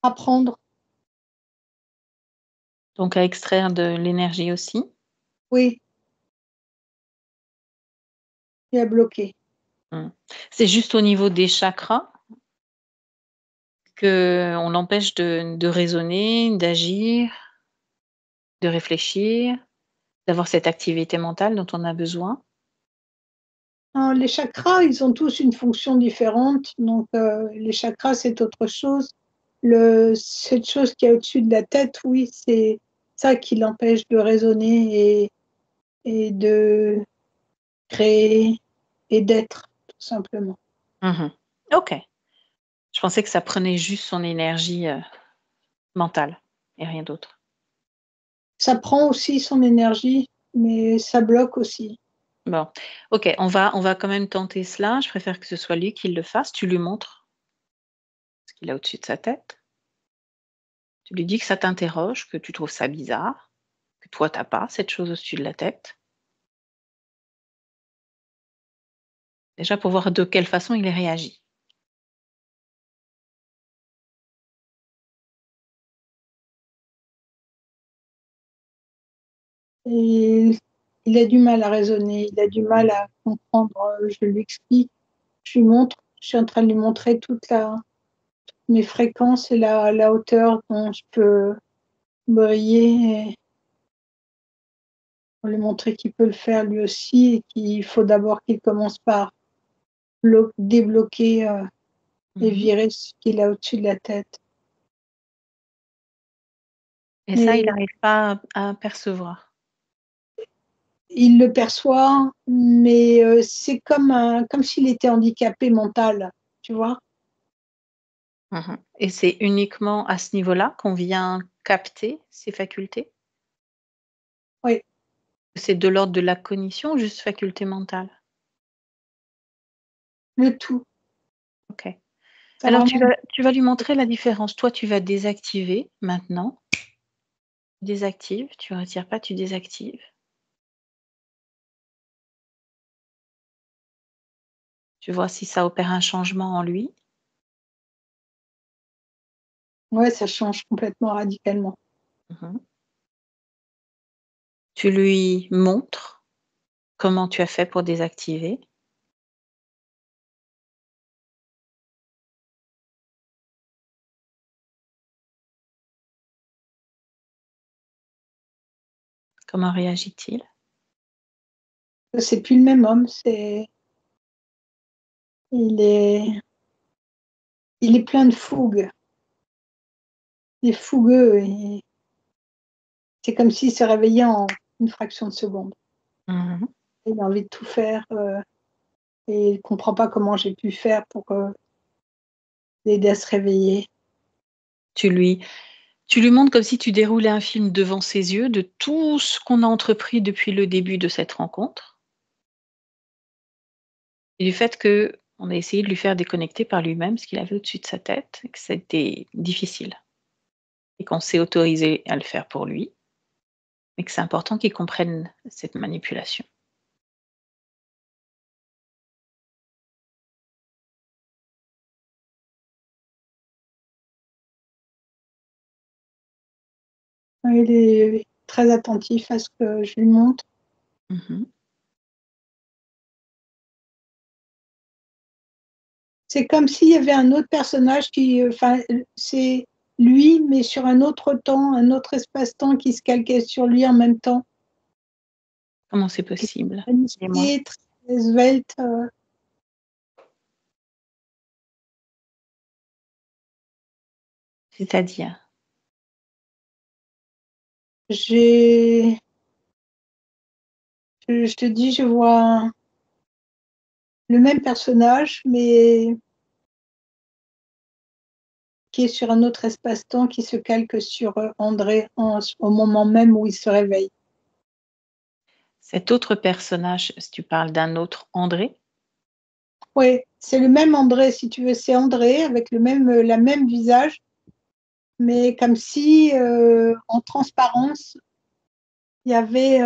Apprendre, Donc à extraire de l'énergie aussi? oui, et à bloquer. Mmh. C'est juste au niveau des chakras qu'on l'empêche de raisonner, d'agir, de réfléchir, d'avoir cette activité mentale dont on a besoin? Non, les chakras, ils ont tous une fonction différente, donc les chakras, c'est autre chose. Cette chose qui est au-dessus de la tête, oui, c'est ça qui l'empêche de raisonner et de créer et d'être, tout simplement. Mmh. OK. Je pensais que ça prenait juste son énergie, mentale et rien d'autre. Ça prend aussi son énergie, mais ça bloque aussi. Bon, ok, on va quand même tenter cela. Je préfère que ce soit lui qui le fasse. Tu lui montres ce qu'il a au-dessus de sa tête. Tu lui dis que ça t'interroge, que tu trouves ça bizarre, que toi, t'as pas cette chose au-dessus de la tête. Déjà pour voir de quelle façon il réagit. Et il a du mal à raisonner, il a du mal à comprendre. Je lui explique, je lui montre, je suis en train de lui montrer mes fréquences et la hauteur dont je peux briller, et pour lui montrer qu'il peut le faire lui aussi et qu'il faut d'abord qu'il commence par débloquer et virer ce qu'il a au-dessus de la tête. Et ça, il Mais n'arrive pas à percevoir. il le perçoit, mais c'est comme s'il était handicapé mental, tu vois. Et c'est uniquement à ce niveau-là qu'on vient capter ses facultés? Oui, C'est de l'ordre de la cognition ou juste faculté mentale? le tout. Ok. Ça Alors vraiment. tu vas lui montrer la différence. Toi, tu vas désactiver maintenant. Désactive, tu retires pas, tu désactives. Tu vois si ça opère un changement en lui. Ouais, ça change complètement radicalement. Mhm. Tu lui montres comment tu as fait pour désactiver. Comment réagit-il? C'est plus le même homme. Il est, il est plein de fougue. Il est fougueux et c'est comme s'il se réveillait en une fraction de seconde. Mhm. Il a envie de tout faire et il ne comprend pas comment j'ai pu faire pour l'aider à se réveiller. Tu lui montres comme si tu déroulais un film devant ses yeux de tout ce qu'on a entrepris depuis le début de cette rencontre et du fait qu'on a essayé de lui faire déconnecter par lui-même ce qu'il avait au-dessus de sa tête et que c'était difficile et qu'on s'est autorisé à le faire pour lui, mais que c'est important qu'il comprenne cette manipulation. Il est très attentif à ce que je lui montre. Mhm. C'est comme s'il y avait un autre personnage enfin, c'est lui, mais sur un autre temps, un autre espace-temps qui se calquait sur lui en même temps. Comment c'est possible? Dis-moi. Magnifié, très svelte. C'est-à-dire? Je te dis, je vois le même personnage, mais qui est sur un autre espace-temps qui se calque sur André au moment même où il se réveille. Cet autre personnage, si tu parles d'un autre André? Oui, c'est le même André, si tu veux, c'est André avec la même visage, mais comme si en transparence, il y avait,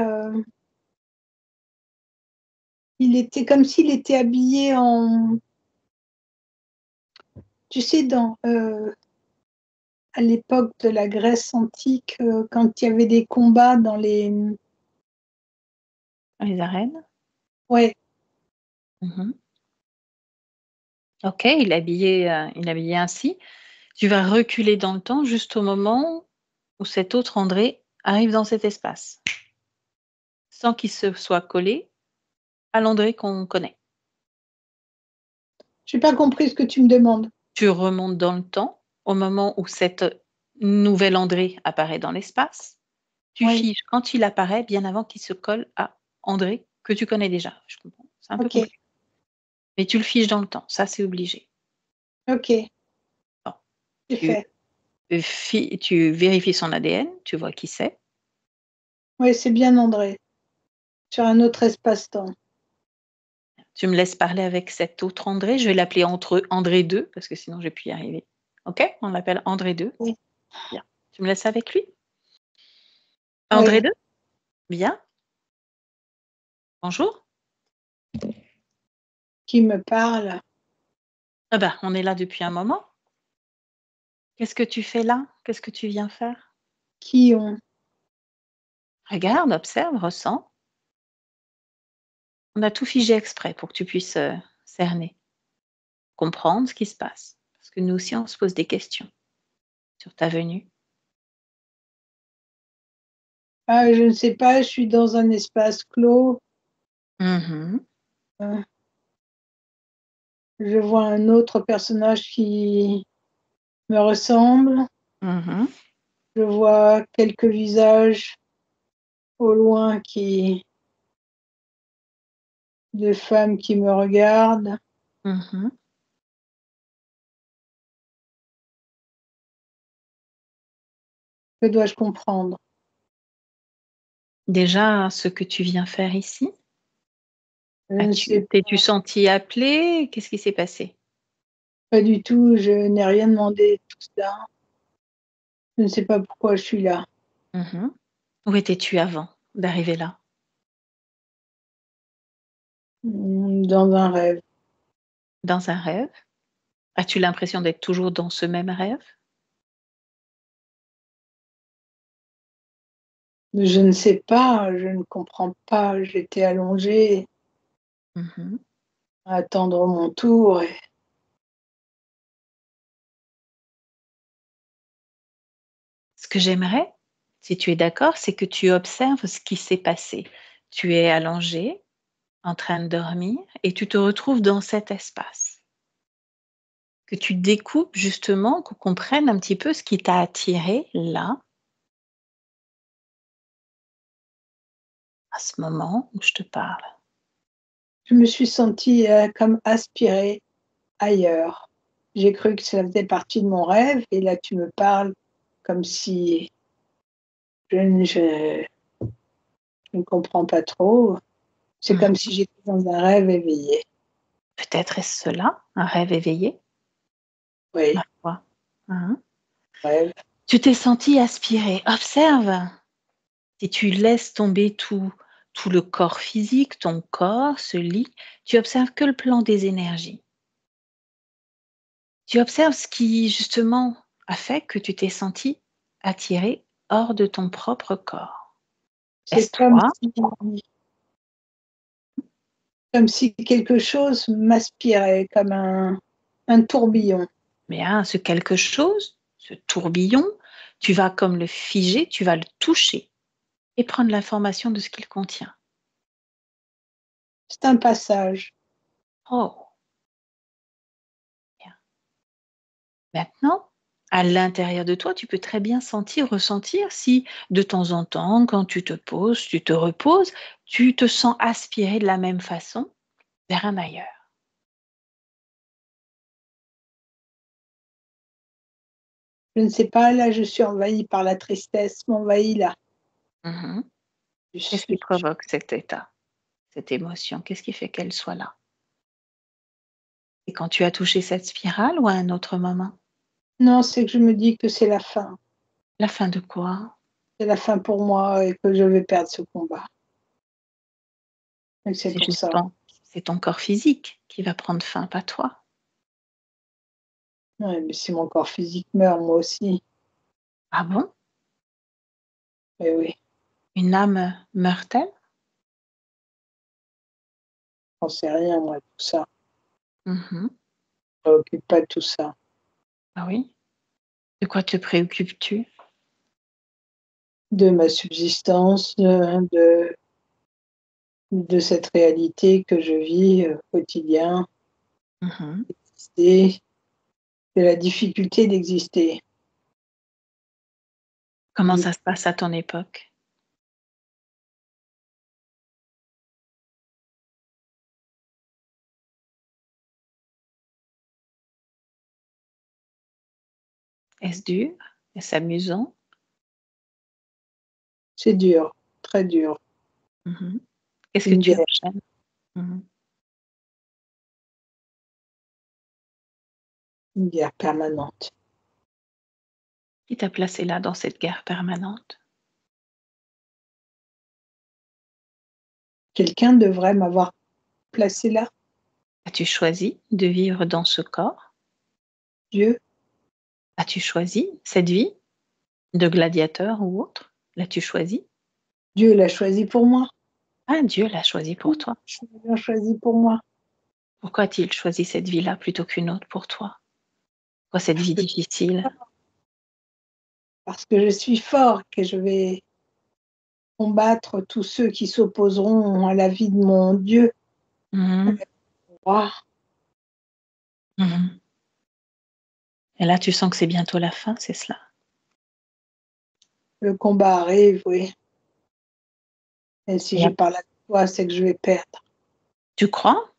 il était comme s'il était habillé en, tu sais, à l'époque de la Grèce antique, quand il y avait des combats dans Les arènes? ouais, Mhm. Ok, il est habillé ainsi. Tu vas reculer dans le temps juste au moment où cet autre André arrive dans cet espace, sans qu'il se soit collé à l'André qu'on connaît. j'ai pas compris ce que tu me demandes. Tu remontes dans le temps au moment où cet nouvel André apparaît dans l'espace. Tu Oui, figes quand il apparaît, bien avant qu'il se colle à André que tu connais déjà. Je comprends. C'est un peu ok, compliqué. Mais tu le figes dans le temps, ça c'est obligé. ok, Bon, c'est tu, fait. tu vérifies son ADN, tu vois qui c'est. Oui, c'est bien André, sur un autre espace-temps. Tu me laisses parler avec cet autre André. Je vais l'appeler André 2, parce que sinon je ne vais plus y arriver. OK? On l'appelle André 2. Oui. Bien. Tu me laisses avec lui? André Oui. 2? Bien. Bonjour. Qui me parle? Ah ben, on est là depuis un moment. Qu'est-ce que tu fais là? Qu'est-ce que tu viens faire? Qui ont? Regarde, observe, ressens. On a tout figé exprès pour que tu puisses cerner, comprendre ce qui se passe. Parce que nous aussi, on se pose des questions sur ta venue. Ah, je ne sais pas, je suis dans un espace clos. Mhm. Euh, Je vois un autre personnage qui me ressemble. Mhm. Je vois quelques visages au loin de femmes qui me regardent. Mhm. Que dois-je comprendre? Déjà, ce que tu viens faire ici, Je ne sais t'es-tu senti appelé? Qu'est-ce qui s'est passé? pas du tout, je n'ai rien demandé de tout cela. Je ne sais pas pourquoi je suis là. Mhm. Où étais-tu avant d'arriver là? Dans un rêve. Dans un rêve? As-tu l'impression d'être toujours dans ce même rêve? Je ne sais pas, je ne comprends pas. J'étais allongée Mhm. à attendre mon tour. Ce que j'aimerais, si tu es d'accord, c'est que tu observes ce qui s'est passé. Tu es allongé, en train de dormir, et tu te retrouves dans cet espace. Que tu découpes justement, qu'on comprenne un petit peu ce qui t'a attiré là, à ce moment où je te parle. Je me suis sentie comme aspirée ailleurs. J'ai cru que ça faisait partie de mon rêve et là tu me parles comme si je ne comprends pas trop. C'est comme Mhm. si j'étais dans un rêve éveillé. Peut-être est-ce cela, un rêve éveillé, ma Oui, foi. Hein. rêve. Tu t'es senti aspiré. Observe. Si tu laisses tomber tout le corps physique, ton corps se lie, tu observes que le plan des énergies. Tu observes ce qui, justement, a fait que tu t'es senti attiré hors de ton propre corps. C'est Laisse-toi. comme si quelque chose m'aspirait, comme un tourbillon. Bien, ce quelque chose, ce tourbillon, tu vas comme le figer, tu vas le toucher et prendre l'information de ce qu'il contient. C'est un passage. Oh, bien. Maintenant, à l'intérieur de toi, tu peux très bien sentir, ressentir si de temps en temps, quand tu te poses, tu te reposes, tu te sens aspirer de la même façon vers un ailleurs. Je ne sais pas, là je suis envahie par la tristesse, m'envahit là. Mhm. Je Qu'est-ce qui suis- provoque cet état, cette émotion? Qu'est-ce qui fait qu'elle soit là? Et quand tu as touché cette spirale ou à un autre moment? Non, c'est que je me dis que c'est la fin. La fin de quoi? C'est la fin pour moi et que je vais perdre ce combat. Et c'est C'est pour juste ça. c'est ton corps physique qui va prendre fin, pas toi. Ouais, mais si mon corps physique meurt, moi aussi. Ah bon? Mais oui, Une âme meurt-elle? j'en sais rien, moi, tout ça. Mhm. Je ne me préoccupe pas de tout ça. Ah oui? De quoi te préoccupes-tu? De ma subsistance, de cette réalité que je vis au quotidien, Mhm. et de la difficulté d'exister. Comment ça se passe à ton époque? Est-ce dur? Est-ce amusant? C'est dur, très dur. Mhm. Qu'est-ce que Une tu guerre. enchaînes? Mhm. une guerre permanente. Qui t'a placé là, dans cette guerre permanente? Quelqu'un devrait m'avoir placé là. As-tu choisi de vivre dans ce corps? Dieu, As-tu choisi cette vie de gladiateur ou autre? L'as-tu choisi? Dieu l'a choisi pour moi. Ah, Dieu l'a choisi pour toi. Dieu l'a choisi pour moi. Pourquoi a-t-il choisi cette vie-là plutôt qu'une autre pour toi? Pourquoi cette vie difficile? Parce que je suis fort, que je vais combattre tous ceux qui s'opposeront à la vie de mon Dieu, Mmh. roi. Mmh. Et là, tu sens que c'est bientôt la fin, c'est cela? Le combat arrive, oui. Et si Et je ap parle avec toi, c'est que je vais perdre. Tu crois?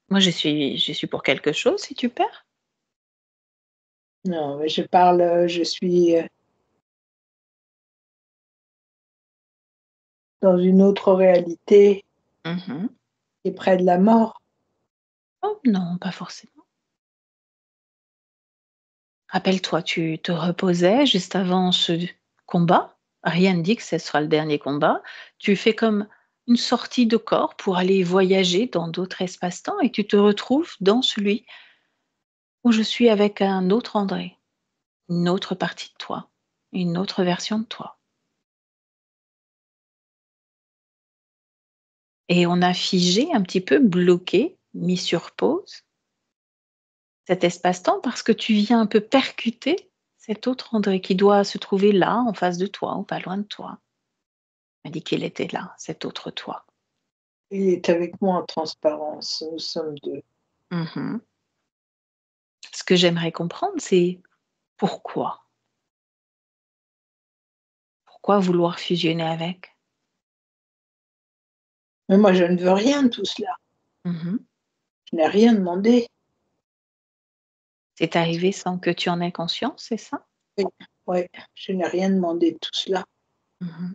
Moi, je suis pour quelque chose si tu perds. Non, mais je parle, je suis dans une autre réalité Mmh. qui est près de la mort. Oh non, pas forcément. Rappelle-toi, tu te reposais juste avant ce combat. Rien ne dit que ce sera le dernier combat. Tu fais comme une sortie de corps pour aller voyager dans d'autres espaces-temps et tu te retrouves dans celui où je suis avec un autre André, une autre partie de toi, une autre version de toi. Et on a figé un petit peu, bloqué, mis sur pause cet espace-temps parce que tu viens un peu percuter cet autre André qui doit se trouver là, en face de toi ou pas loin de toi. Il m'a dit qu'il était là, cet autre toi. Il est avec moi en transparence. Nous sommes deux. Mmh. Ce que j'aimerais comprendre, c'est pourquoi? Pourquoi vouloir fusionner avec? Mais moi, je ne veux rien de tout cela. Mmh. Je n'ai rien demandé. C'est arrivé sans que tu en aies conscience, c'est ça? Oui, ouais, je n'ai rien demandé de tout cela. Mmh.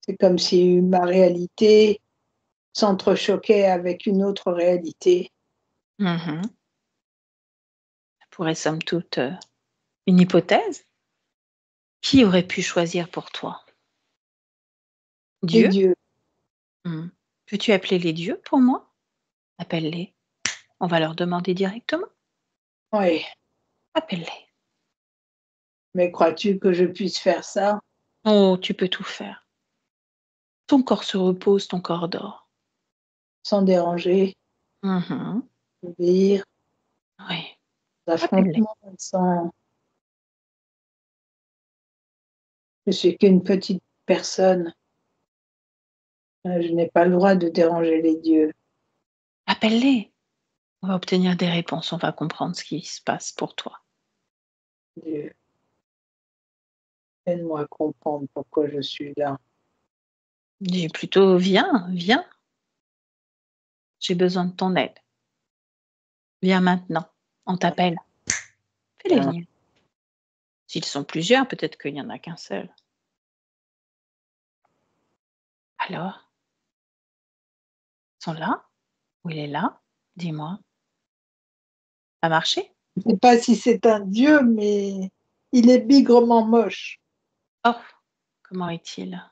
C'est comme si ma réalité s'entrechoquait avec une autre réalité. Mmh. Ça pourrait somme toute, une hypothèse. Qui aurait pu choisir pour toi? Et Dieu? Dieu, Mmh. Peux-tu appeler les dieux pour moi? Appelle-les. On va leur demander directement. oui. Appelle-les. Mais crois-tu que je puisse faire ça Oh, tu peux tout faire. Ton corps se repose, ton corps dort. sans déranger, Mmh. obéir, Oui, appelle-les. affrontement, sans... Je suis qu'une petite personne. Je n'ai pas le droit de déranger les dieux. Appelle-les. On va obtenir des réponses, on va comprendre ce qui se passe pour toi. Dieu, aide-moi à comprendre pourquoi je suis là. Dis plutôt: «Viens, viens, j'ai besoin de ton aide. Viens maintenant, on t'appelle». Fais-les Hein. venir. S'ils sont plusieurs, peut-être qu'il n'y en a qu'un seul. Alors? Ils sont là? Ou il est là? Dis-moi. Ça a marché? Je ne sais pas si c'est un dieu, mais il est bigrement moche. Oh! Comment est-il?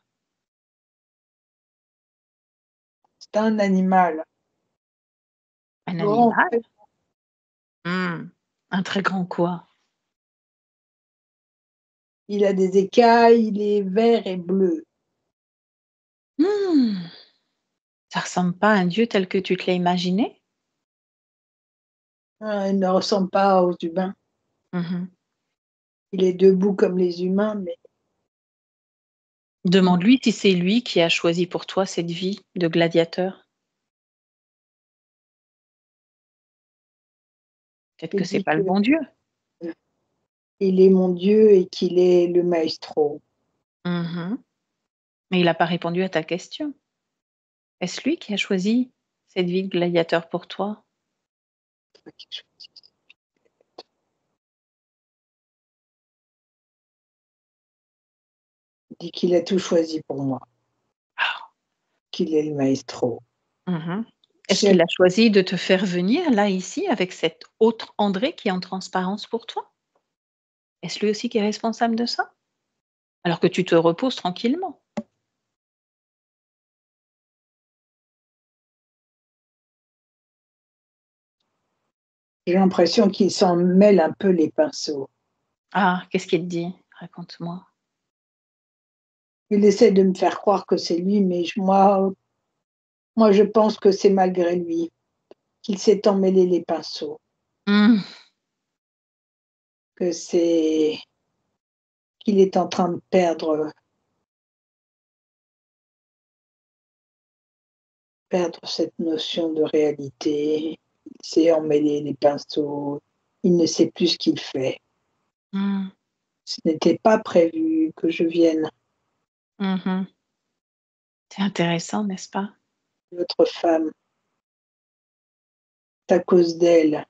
C'est un animal Un grand. animal? Mmh. Un très grand quoi? Il a des écailles, il est vert et bleu. Mmh. Ça ressemble pas à un dieu tel que tu te l'as imaginé? Il ne ressemble pas aux humains. Mmh. Il est debout comme les humains, mais Demande-lui si c'est lui qui a choisi pour toi cette vie de gladiateur. Peut-être que il c'est dit pas le bon Dieu. qu'il est mon Dieu et qu'il est le maestro. Mmh. Mais il a pas répondu à ta question. Est-ce lui qui a choisi cette vie de gladiateur pour toi? Il dit qu'il a tout choisi pour moi, Ah. qu'il est le maestro. Mmh. Est-ce qu'il a choisi de te faire venir là, ici, avec cet autre André qui est en transparence pour toi? Est-ce lui aussi qui est responsable de ça? Alors que tu te reposes tranquillement. J'ai l'impression qu'il s'en mêle un peu les pinceaux. Ah, qu'est-ce qu'il te dit? Raconte-moi. Il essaie de me faire croire que c'est lui, mais moi, je pense que c'est malgré lui, qu'il s'est emmêlé les pinceaux, Mmh. que c'est qu'il est en train de perdre cette notion de réalité. Il s'est emmêlé les pinceaux, il ne sait plus ce qu'il fait. Mmh. Ce n'était pas prévu que je vienne. Mmh. C'est intéressant, n'est-ce pas? Votre femme, c'est à cause d'elle.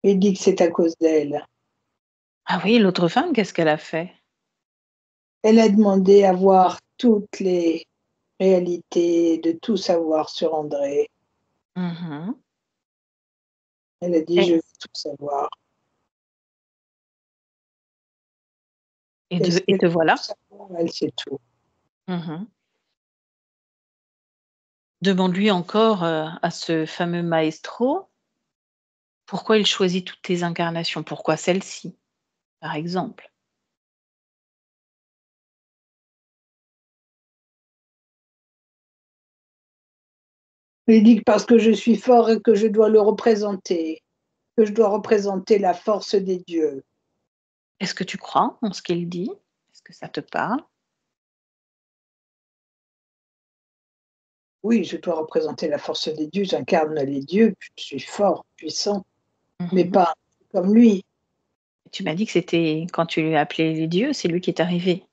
Il dit que c'est à cause d'elle. Ah oui, l'autre femme, qu'est-ce qu'elle a fait? Elle a demandé à voir toutes les réalités, de tout savoir sur André. Mmh. Elle a dit: Et «Je veux tout savoir». et Est-ce te et qu'elle te veut tout voilà. savoir? Elle sait tout. Mmh. Demande-lui encore, à ce fameux maestro, pourquoi il choisit toutes tes incarnations? Pourquoi celle-ci, par exemple? Il dit que parce que je suis fort et que je dois le représenter, que je dois représenter la force des dieux. Est-ce que tu crois en ce qu'il dit? Est-ce que ça te parle? Oui, je dois représenter la force des dieux, j'incarne les dieux, je suis fort, puissant, mais Mmh. pas comme lui. Tu m'as dit que c'était quand tu lui as appelé les dieux, c'est lui qui est arrivé.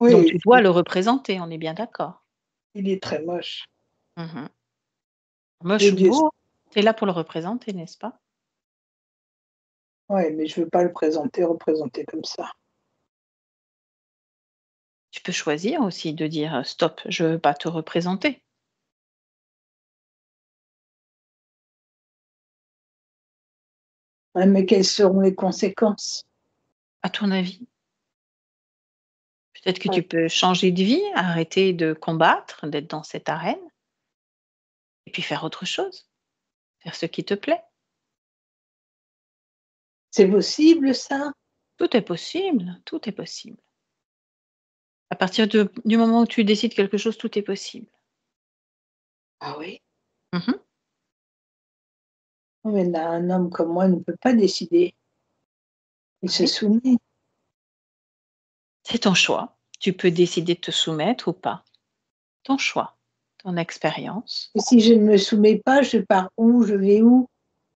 Donc tu Oui, dois le représenter, on est bien d'accord? il est très moche. Mmh. Les Moche ou dieux, beau, tu es là pour le représenter, n'est-ce pas? ouais, mais je veux pas le représenter comme ça. Tu peux choisir aussi de dire: «Stop, je veux pas te représenter». Ouais, mais quelles seront les conséquences? À ton avis? Peut-être que Ouais, tu peux changer de vie, arrêter de combattre, d'être dans cette arène et puis faire autre chose, faire ce qui te plaît. c'est possible ça? Tout est possible, tout est possible. À partir du moment où tu décides quelque chose, tout est possible. Ah oui? Mmh. Oui, mais là, un homme comme moi ne peut pas décider, il se Oui, soumet. c'est ton choix. Tu peux décider de te soumettre ou pas. Ton choix, ton expérience. Et si je ne me soumets pas, je pars où? Je vais où?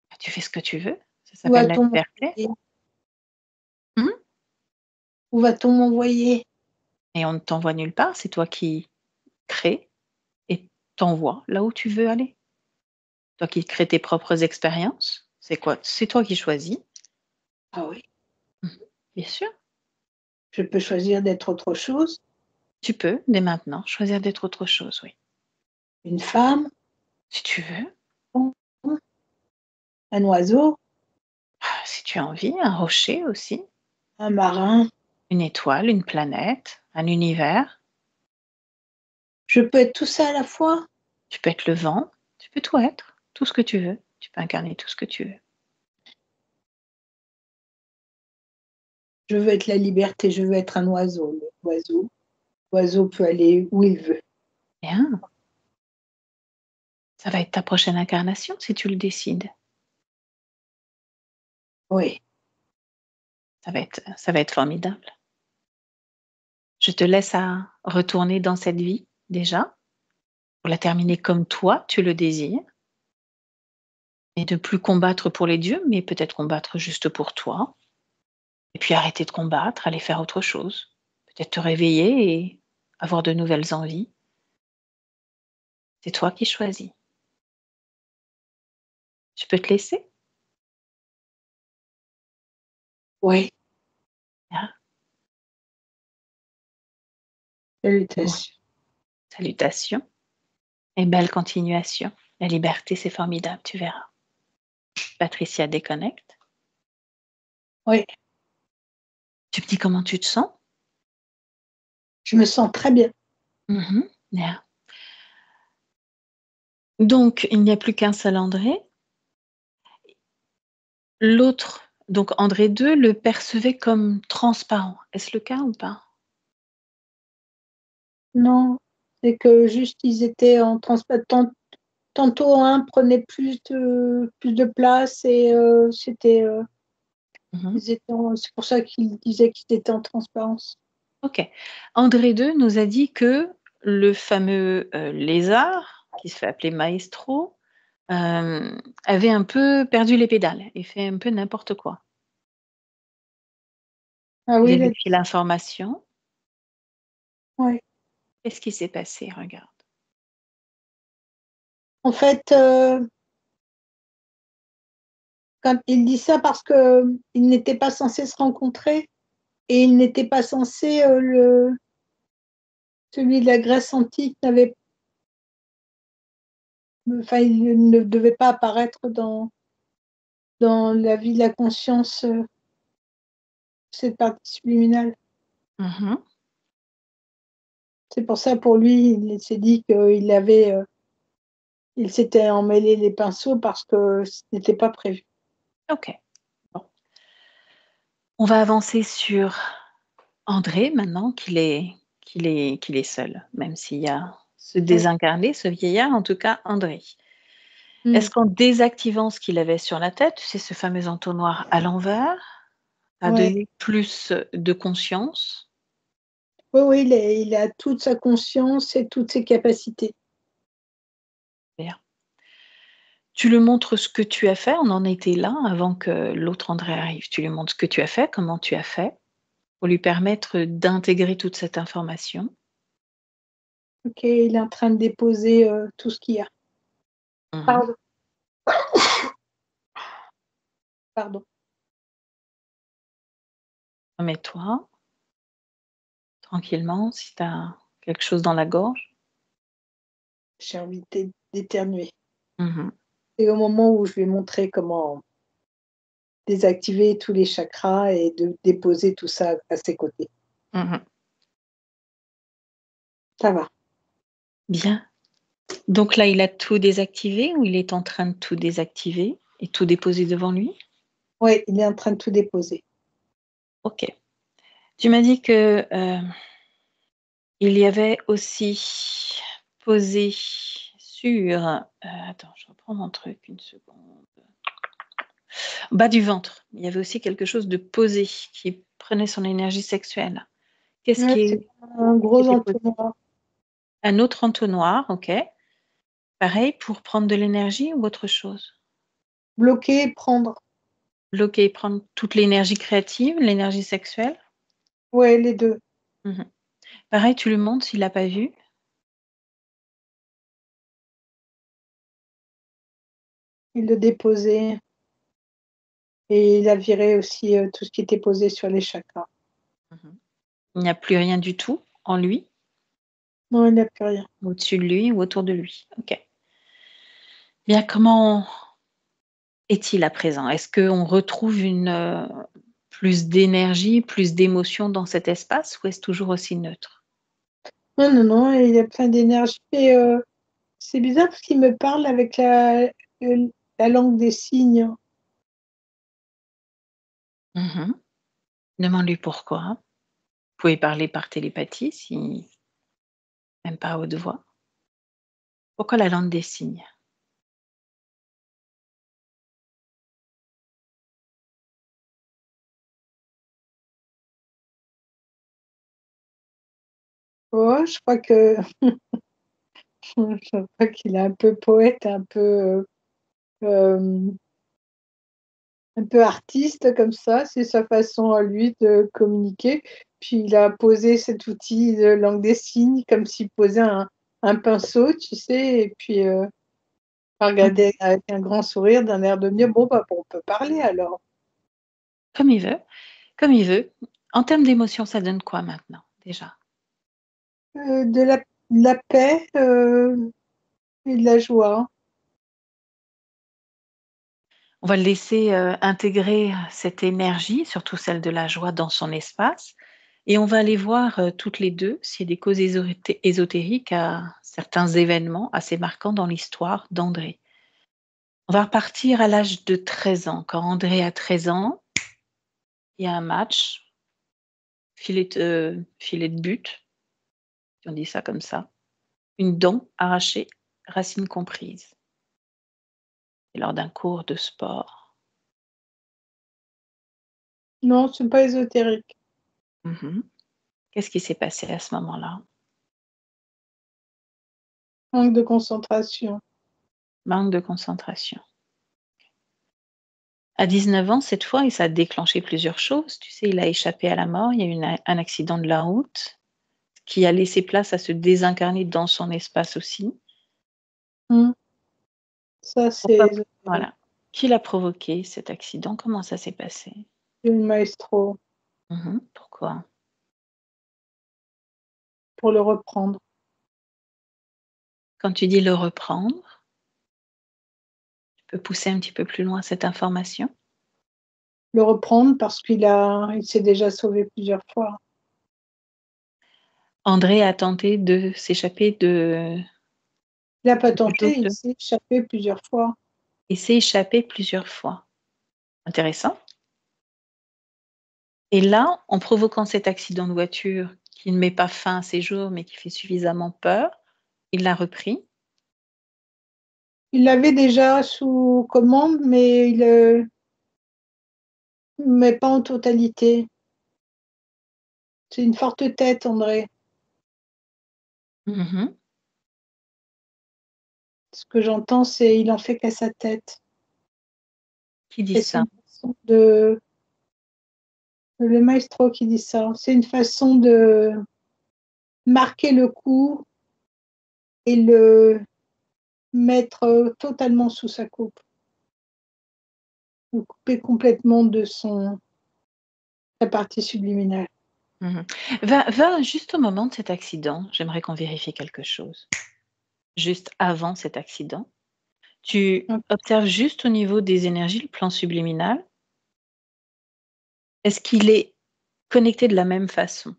Bah, tu fais ce que tu veux, ça Où s'appelle la va-t-on liberté. m'envoyer? Mmh. Où va-t-on m'envoyer? Et on ne t'envoie nulle part, c'est toi qui crées et t'envoies là où tu veux aller. Toi qui crées tes propres expériences, c'est quoi? C'est toi qui choisis. Ah oui, Mmh. Bien sûr, je peux choisir d'être autre chose, tu peux, dès maintenant, choisir d'être autre chose, oui. une femme, Si tu veux, un oiseau, si tu as envie, un rocher aussi, un marin. une étoile, une planète, un univers. Je peux être tout ça à la fois? Tu peux être le vent, tu peux tout être, tout ce que tu veux. Tu peux incarner tout ce que tu veux. Je veux être la liberté, je veux être un oiseau. L'oiseau peut aller où il veut. Bien, ça va être ta prochaine incarnation si tu le décides. Oui, Ça va être formidable. Je te laisse à retourner dans cette vie déjà, pour la terminer comme toi tu le désires et de plus combattre pour les dieux, mais peut-être combattre juste pour toi et puis arrêter de combattre, aller faire autre chose. Peut-être te réveiller et avoir de nouvelles envies. C'est toi qui choisis. Je peux te laisser? oui, Bien. Bon, salutations. salutations et belle continuation. La liberté, c'est formidable, tu verras. Patricia déconnecte. Oui, Tu me dis comment tu te sens? je me sens très bien. Bien. Donc, il n'y a plus qu'un seul André. L'autre, donc André 2, le percevait comme transparent. Est-ce le cas ou pas? Non, c'est que juste ils étaient en transport. Tantôt un prenait plus de place et c'était Mhm. c'est pour ça qu'il disait qu'ils étaient en transparence. Ok. André 2 nous a dit que le fameux lézard, qui se fait appeler Maestro, avait un peu perdu les pédales et fait un peu n'importe quoi. Ah oui, Vérifie l'information. ouais. Qu'est-ce qui s'est passé? Regarde. En fait, quand il dit ça parce que ils n'étaient pas censés se rencontrer et il n'était pas censé celui de la Grèce antique n'avait, enfin, il ne devait pas apparaître dans la vie de la conscience, cette partie subliminale. Mhm. C'est pour ça, pour lui, il s'est dit il s'était emmêlé les pinceaux parce que ce n'était pas prévu. Ok. Bon. On va avancer sur André maintenant qu'il est seul, même s'il y a ce Oui. désincarné, ce vieillard, en tout cas André. Mm. Est-ce qu'en désactivant ce qu'il avait sur la tête, tu sais, ce fameux entonnoir à l'envers, a Ouais. donné plus de conscience? Oui, oui, il a toute sa conscience et toutes ses capacités. Bien. Tu lui montres ce que tu as fait, on en était là avant que l'autre André arrive. Tu lui montres ce que tu as fait, comment tu as fait, pour lui permettre d'intégrer toute cette information. Ok, il est en train de déposer tout ce qu'il y a. Mhm. Pardon. Pardon. Remets-toi tranquillement si tu as quelque chose dans la gorge. J'ai envie d'éternuer. Mhm. Et au moment où je lui ai montré comment désactiver tous les chakras et de déposer tout ça à ses côtés. Mhm. Ça va. Bien. Donc là, il a tout désactivé ou il est en train de tout désactiver et tout déposer devant lui? Oui, il est en train de tout déposer. Ok. Tu m'as dit que il y avait aussi posé sur... attends, je reprends mon truc une seconde. Bas du ventre, il y avait aussi quelque chose de posé qui prenait son énergie sexuelle. Qu'est-ce Ouais, c'est un qui gros était posé? entonnoir. Un autre entonnoir, ok. Pareil pour prendre de l'énergie ou autre chose? Bloquer, prendre. Bloquer, prendre toute l'énergie créative, l'énergie sexuelle? Ouais, les deux. Mhm. Pareil, tu lui montres s'il n'a pas vu. Il le déposait et il a viré aussi tout ce qui était posé sur les chakras. Mhm. Il n'y a plus rien du tout en lui, Non, il n'a plus rien. au-dessus de lui ou autour de lui. Ok. Bien, comment est-il à présent? Est-ce qu'on retrouve plus d'énergie, plus d'émotion dans cet espace ou est-ce toujours aussi neutre? Non, non, non, il a plein d'énergie. Et c'est bizarre parce qu'il me parle avec la langue des signes. Mhm. Demande-lui pourquoi. Vous pouvez parler par télépathie, si même pas à haute voix. Pourquoi la langue des signes? Oh, je crois que je crois qu'il est un peu poète, euh, un peu artiste comme ça. C'est sa façon à lui de communiquer. Puis il a posé cet outil de langue des signes comme s'il posait un pinceau, tu sais, et puis a regardé avec un grand sourire, d'un air de dire bon, bah, on peut parler alors. Comme il veut, comme il veut. En termes d'émotion, ça donne quoi maintenant, déjà? De la paix et de la joie. On va le laisser intégrer cette énergie, surtout celle de la joie, dans son espace. Et on va aller voir toutes les deux s'il y a des causes ésotériques à certains événements assez marquants dans l'histoire d'André. On va repartir à l'âge de 13 ans. Quand André a 13 ans, il y a un match, filet de but, si on dit ça comme ça, une dent arrachée, racine comprise. C'est lors d'un cours de sport. Non, c'est pas ésotérique. Mhm. Qu'est-ce qui s'est passé à ce moment-là? Manque de concentration. Manque de concentration. À 19 ans, cette fois, et ça a déclenché plusieurs choses. Tu sais, il a échappé à la mort. Il y a eu un accident de la route qui a laissé place à se désincarner dans son espace aussi. Ça, Pourquoi? c'est Voilà. Qui l'a provoqué, cet accident? Comment ça s'est passé? le maestro Pourquoi? pour le reprendre. Quand tu dis le reprendre, tu peux pousser un petit peu plus loin cette information? Le reprendre parce il s'est déjà sauvé plusieurs fois. André a tenté de s'échapper de... Il n'a pas plutôt tenté, il de... s'est échappé plusieurs fois. Il s'est échappé plusieurs fois. Intéressant. Et là, en provoquant cet accident de voiture qui ne met pas fin à ses jours, mais qui fait suffisamment peur, il l'a repris. Il l'avait déjà sous commande, mais pas en totalité. C'est une forte tête, André. Mhm. Ce que j'entends, c'est il en fait qu'à sa tête. Qui dit Et c'est ça? une façon de... Le maestro qui dit ça. C'est une façon de marquer le coup et le mettre totalement sous sa coupe. Le couper complètement de sa partie subliminale. Mhm. Va juste au moment de cet accident, j'aimerais qu'on vérifie quelque chose. Juste avant cet accident, tu Donc, observes juste au niveau des énergies, le plan subliminal. Est-ce qu'il est connecté de la même façon?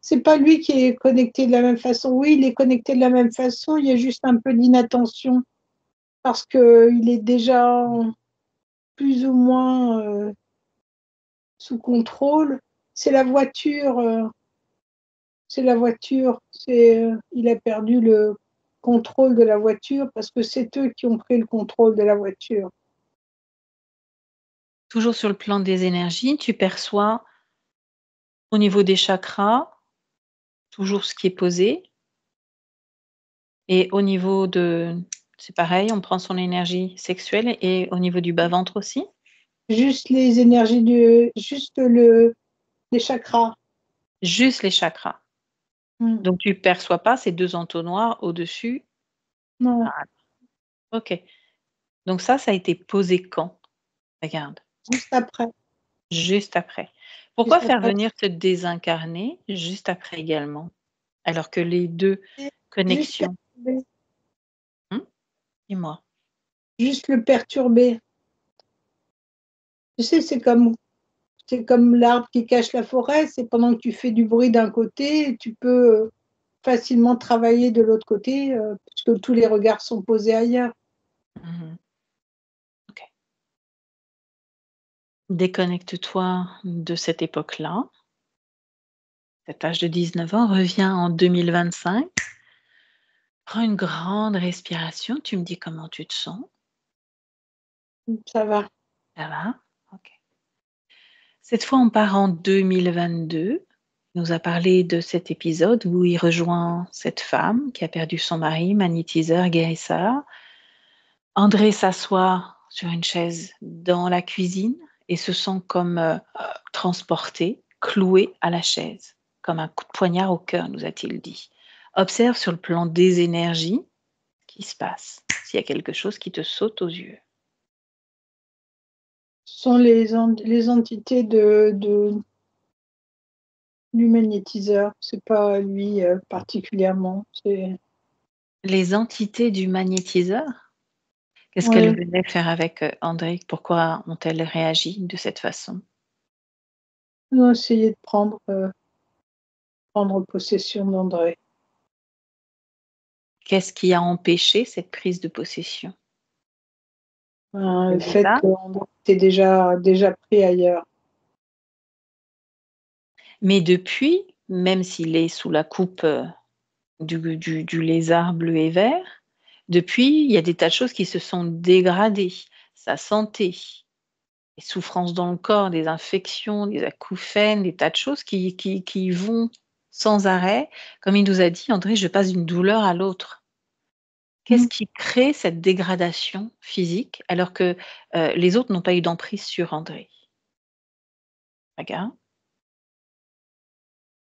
c'est pas lui qui est connecté de la même façon. Oui, il est connecté de la même façon, il y a juste un peu d'inattention parce qu'il est déjà plus ou moins sous contrôle. C'est la voiture, c'est la voiture. Il a perdu le contrôle de la voiture parce que c'est eux qui ont pris le contrôle de la voiture. Toujours sur le plan des énergies, tu perçois au niveau des chakras, toujours ce qui est posé. Et au niveau c'est pareil, on prend son énergie sexuelle et au niveau du bas-ventre aussi? Juste les énergies les chakras. Juste les chakras. Mm. Donc tu perçois pas ces 2 entonnoirs au-dessus? Non, Ah, OK. Donc ça a été posé quand? Regarde, juste après. juste après. Pourquoi Juste faire après. venir se désincarner juste après également? Alors que les 2 Juste connexions, perturber. mmh, dis-moi? Juste le perturber. Tu sais, c'est comme l'arbre qui cache la forêt. C'est pendant que tu fais du bruit d'un côté, tu peux facilement travailler de l'autre côté, puisque tous les regards sont posés ailleurs. Mmh. OK. Déconnecte-toi de cette époque-là. Cet âge de 19 ans, reviens en 2025. Prends une grande respiration, tu me dis comment tu te sens. Ça va. Ça va? OK. Cette fois, on part en 2022. Il nous a parlé de cet épisode où il rejoint cette femme qui a perdu son mari, magnétiseur, guérisseur. André s'assoit sur une chaise dans la cuisine et se sent comme transporté, cloué à la chaise, comme un coup de poignard au cœur, nous a-t-il dit. Observe sur le plan des énergies ce qui se passe, s'il y a quelque chose qui te saute aux yeux. Ce sont les entités du magnétiseur. C'est pas lui particulièrement. Les entités du magnétiseur, qu'est-ce qu'elles Oui, venaient faire avec André? Pourquoi ont-elles réagi de cette façon? ils ont essayé de prendre possession d'André. Qu'est-ce qui a empêché cette prise de possession? Le Le fait lézard? qu'André était déjà pris ailleurs. Mais depuis, même s'il est sous la coupe du lézard bleu et vert, depuis, il y a des tas de choses qui se sont dégradées. Sa santé, des souffrances dans le corps, des infections, des acouphènes, des tas de choses qui vont sans arrêt. Comme il nous a dit, André, je passe d'une douleur à l'autre. Qu'est-ce Mmh. qui crée cette dégradation physique alors que les autres n'ont pas eu d'emprise sur André? Regarde,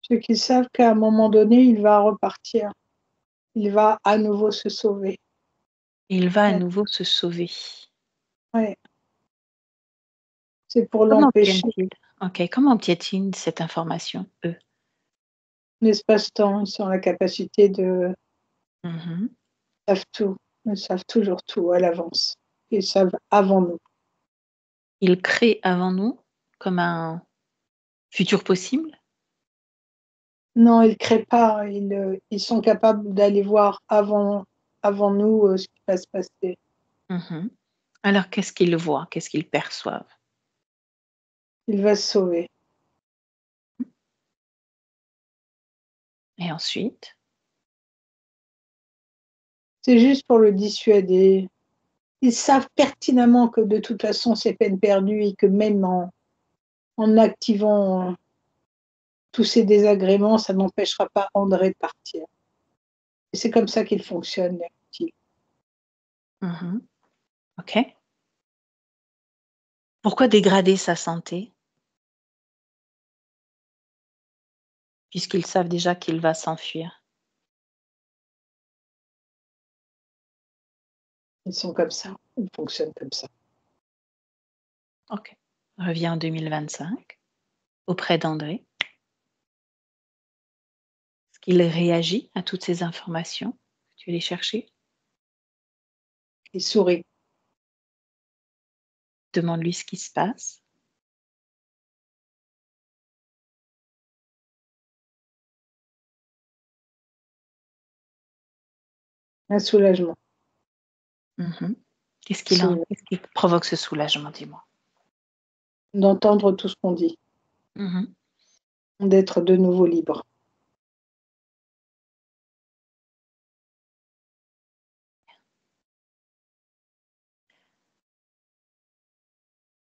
Ceux qui savent qu'à un moment donné, il va repartir. Il va à nouveau se sauver. il va à Ouais, nouveau se sauver. ouais, c'est pour Comment l'empêcher. obtiennent-ils? OK, comment obtiennent-ils cette information, eux? L'espace-temps, ils ont la capacité de Mmh. savent tout. Ils savent toujours tout à l'avance. Ils savent avant nous. Ils créent avant nous, comme un futur possible? Non, ils créent pas. Ils sont capables d'aller voir avant nous ce qui va se passer. Mmh. Alors qu'est-ce qu'ils voient? Qu'est-ce qu'ils perçoivent? Il va se sauver. Et ensuite? C'est juste pour le dissuader. Ils savent pertinemment que de toute façon c'est peine perdue et que même en activant tous ces désagréments, ça n'empêchera pas André de partir. Et c'est comme ça qu'il fonctionne, les reptiles. Mmh. OK. Pourquoi dégrader sa santé? Puisqu'ils savent déjà qu'il va s'enfuir. Ils sont comme ça, ils fonctionnent comme ça. OK. Reviens en 2025 auprès d'André. Est-ce qu'il réagit à toutes ces informations que tu es allée chercher? Ils sourient. Demande-lui ce qui se passe. Un soulagement. Mmh. Soulagement Qu'est-ce qui provoque ce soulagement, dis-moi? d'entendre tout ce qu'on dit, Mmh. d'être de nouveau libre.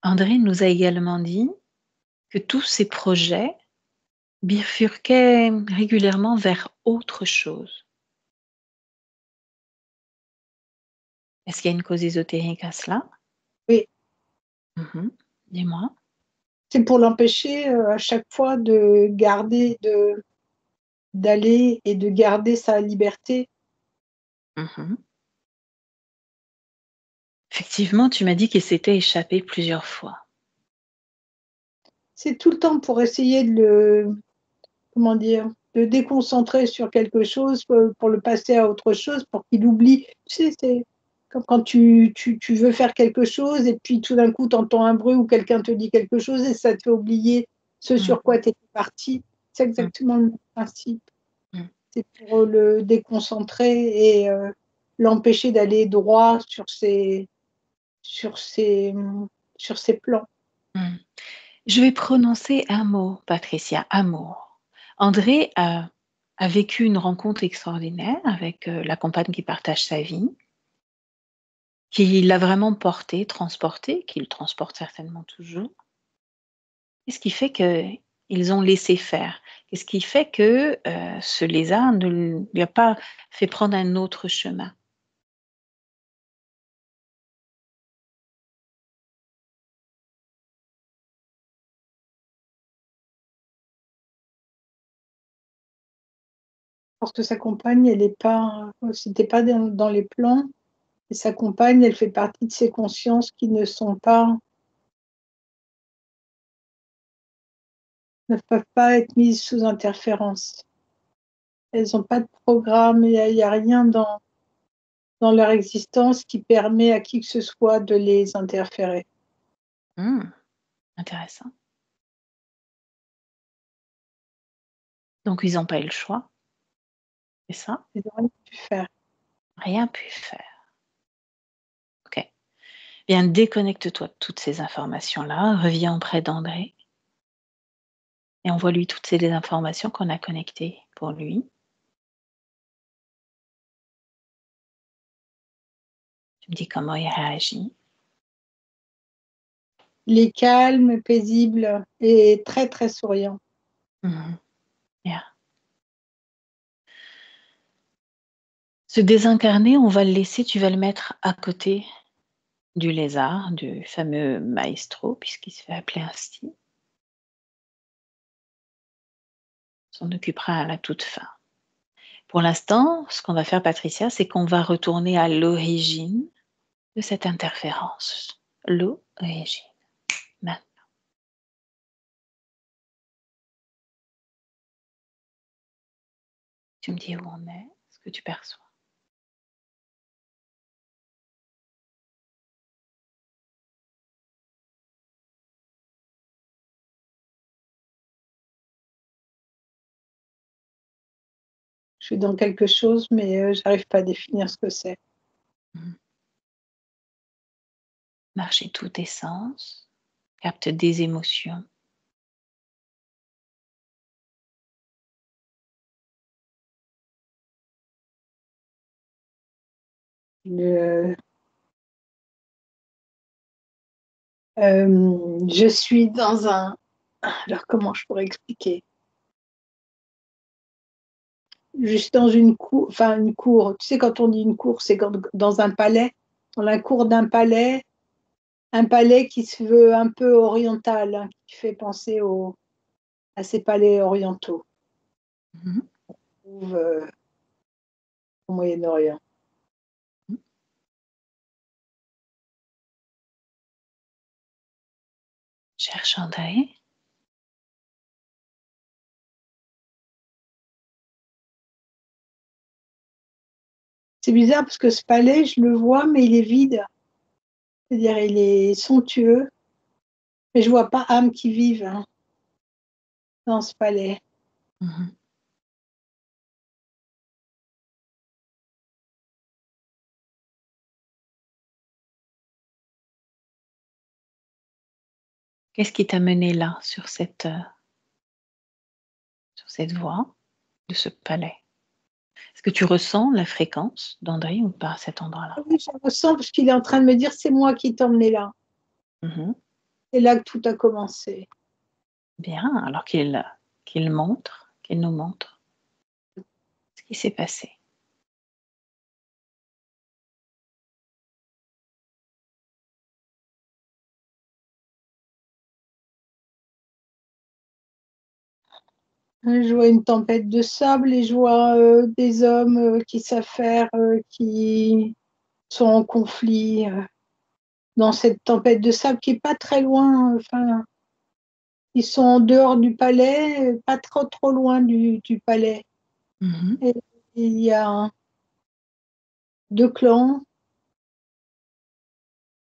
André nous a également dit que tous ces projets bifurquaient régulièrement vers autre chose. Est-ce qu'il y a une cause ésotérique à cela? Oui, Mmh. Dis-moi. c'est pour l'empêcher à chaque fois de garder, d'aller et de garder sa liberté. Mmh. Effectivement, tu m'as dit qu'il s'était échappé plusieurs fois. C'est tout le temps pour essayer de le, comment dire, de déconcentrer sur quelque chose pour le passer à autre chose, pour qu'il oublie. Tu sais, c'est comme quand tu veux faire quelque chose et puis tout d'un coup, tu entends un bruit ou quelqu'un te dit quelque chose et ça te fait oublier ce Mmh sur quoi tu étais parti. C'est mh, exactement le même principe. mmh. C'est pour le déconcentrer et l'empêcher d'aller droit sur ses, sur ses plans. Mmh. Je vais prononcer un mot, Patricia, amour. André a vécu une rencontre extraordinaire avec, la compagne qui partage sa vie, qui l'a vraiment porté, transporté, qui le transporte certainement toujours. Qu'est-ce qui fait qu'ils ont laissé faire? Qu'est-ce qui fait que, ce lézard ne lui a pas fait prendre un autre chemin? Parce que sa compagne, elle est pas, c'était pas dans les plans. Et sa compagne, elle fait partie de ces consciences qui ne peuvent pas être mises sous interférence. Elles ont pas de programme, il y a rien dans. dans leur existence qui permet à qui que ce soit de les interférer. Intéressant. Donc ils n'ont pas eu le choix, c'est ça? Ils n'ont rien pu faire. Rien pu faire. OK. Bien, déconnecte-toi de toutes ces informations-là, reviens auprès d'André et envoie-lui toutes ces informations qu'on a connectées pour lui. Tu me dis comment il réagit. Il est calme, paisible et très, très souriant. Yeah. Ce désincarné, on va le laisser, tu vas le mettre à côté du lézard, du fameux maestro, puisqu'il se fait appeler ainsi. On s'en occupera à la toute fin. Pour l'instant, ce qu'on va faire, Patricia, c'est qu'on va retourner à l'origine de cette interférence. L'origine. Maintenant. Tu me dis où on est, ce que tu perçois. Je suis dans quelque chose, mais je n'arrive pas à définir ce que c'est. Marcher tous tes sens, capte des émotions. Je suis dans un... Alors, comment je pourrais expliquer? Je suis dans une cour, enfin une cour. Tu sais, quand on dit une cour, c'est dans un palais. Dans la cour d'un palais, un palais qui se veut un peu oriental, hein, qui fait penser à ces palais orientaux qu'on trouve au Moyen-Orient. Cherche André. C'est bizarre parce que ce palais, je le vois, mais il est vide. C'est-à-dire, il est somptueux, mais je vois pas âme qui vive, hein, dans ce palais. Qu'est-ce qui t'a mené là, sur cette voie de ce palais? Est-ce que tu ressens la fréquence d'André ou pas à cet endroit-là? Oui, je le ressens parce qu'il est en train de me dire c'est moi qui t'ai emmené là. C'est là que tout a commencé. Bien, alors qu'il nous montre ce qui s'est passé. Je vois une tempête de sable et je vois des hommes qui s'affairent, qui sont en conflit dans cette tempête de sable qui est pas très loin. Enfin, ils sont en dehors du palais, pas trop loin du palais. Et il y a deux clans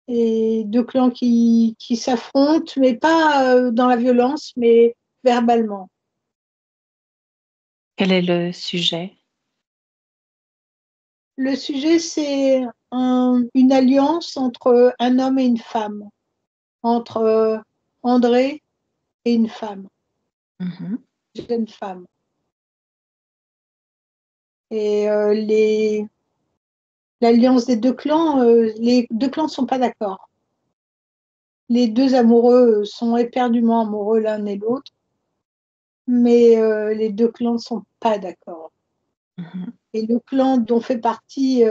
et deux clans qui s'affrontent, mais pas dans la violence, mais verbalement. Quel est le sujet? Le sujet, c'est une alliance entre un homme et une femme, entre André et une femme, une jeune femme. Et l'alliance des deux clans, les deux clans ne sont pas d'accord. Les deux amoureux sont éperdument amoureux l'un et l'autre, mais les deux clans ne sont pas d'accord. Et le clan dont fait partie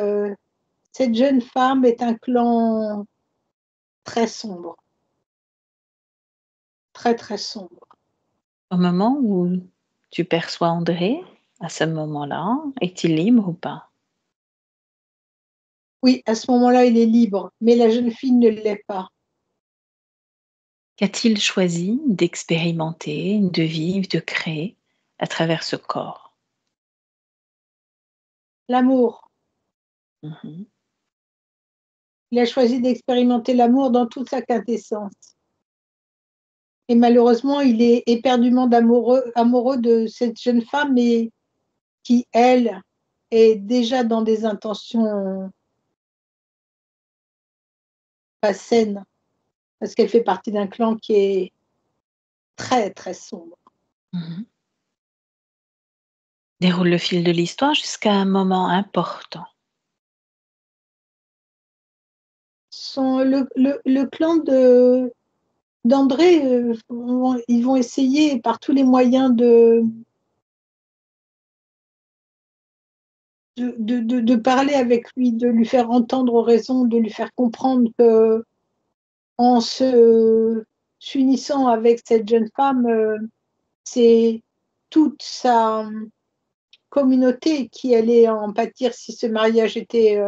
cette jeune femme est un clan très sombre, très très sombre. Au moment où tu perçois André, à ce moment-là, est-il libre ou pas? Oui, à ce moment-là, il est libre, mais la jeune fille ne l'est pas. Qu'a-t-il choisi d'expérimenter, de vivre, de créer à travers ce corps? L'amour, Mhm. Il a choisi d'expérimenter l'amour dans toute sa quintessence. Et malheureusement, il est éperdument amoureux de cette jeune femme, mais qui, elle, est déjà dans des intentions pas saines, parce qu'elle fait partie d'un clan qui est très, très sombre. Mhm. Déroule le fil de l'histoire jusqu'à un moment important. Le clan d'André, ils vont essayer par tous les moyens de parler avec lui, de lui faire entendre raison, de lui faire comprendre que en s'unissant avec cette jeune femme, c'est toute sa communauté qui allait en pâtir si ce mariage était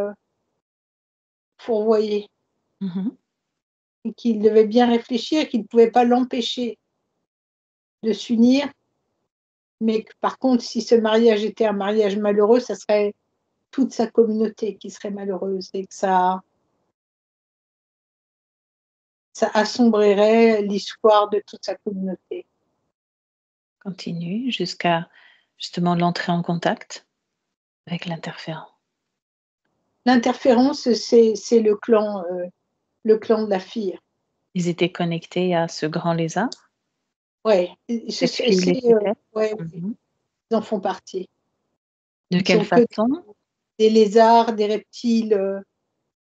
fourvoyé, Mhm. et qu'il devait bien réfléchir, qu'il ne pouvait pas l'empêcher de s'unir, mais que par contre, si ce mariage était un mariage malheureux, ça serait toute sa communauté qui serait malheureuse et que ça assombrerait l'histoire de toute sa communauté. Continue jusqu'à justement l'entrée en contact avec l'interférent. L'interférence, c'est le clan de la fille. Ils étaient connectés à ce grand lézard. Ouais, Cette fille les était. ouais, Mhm. ils en font partie. De Ils quelle sont que façon? des lézards, des reptiles.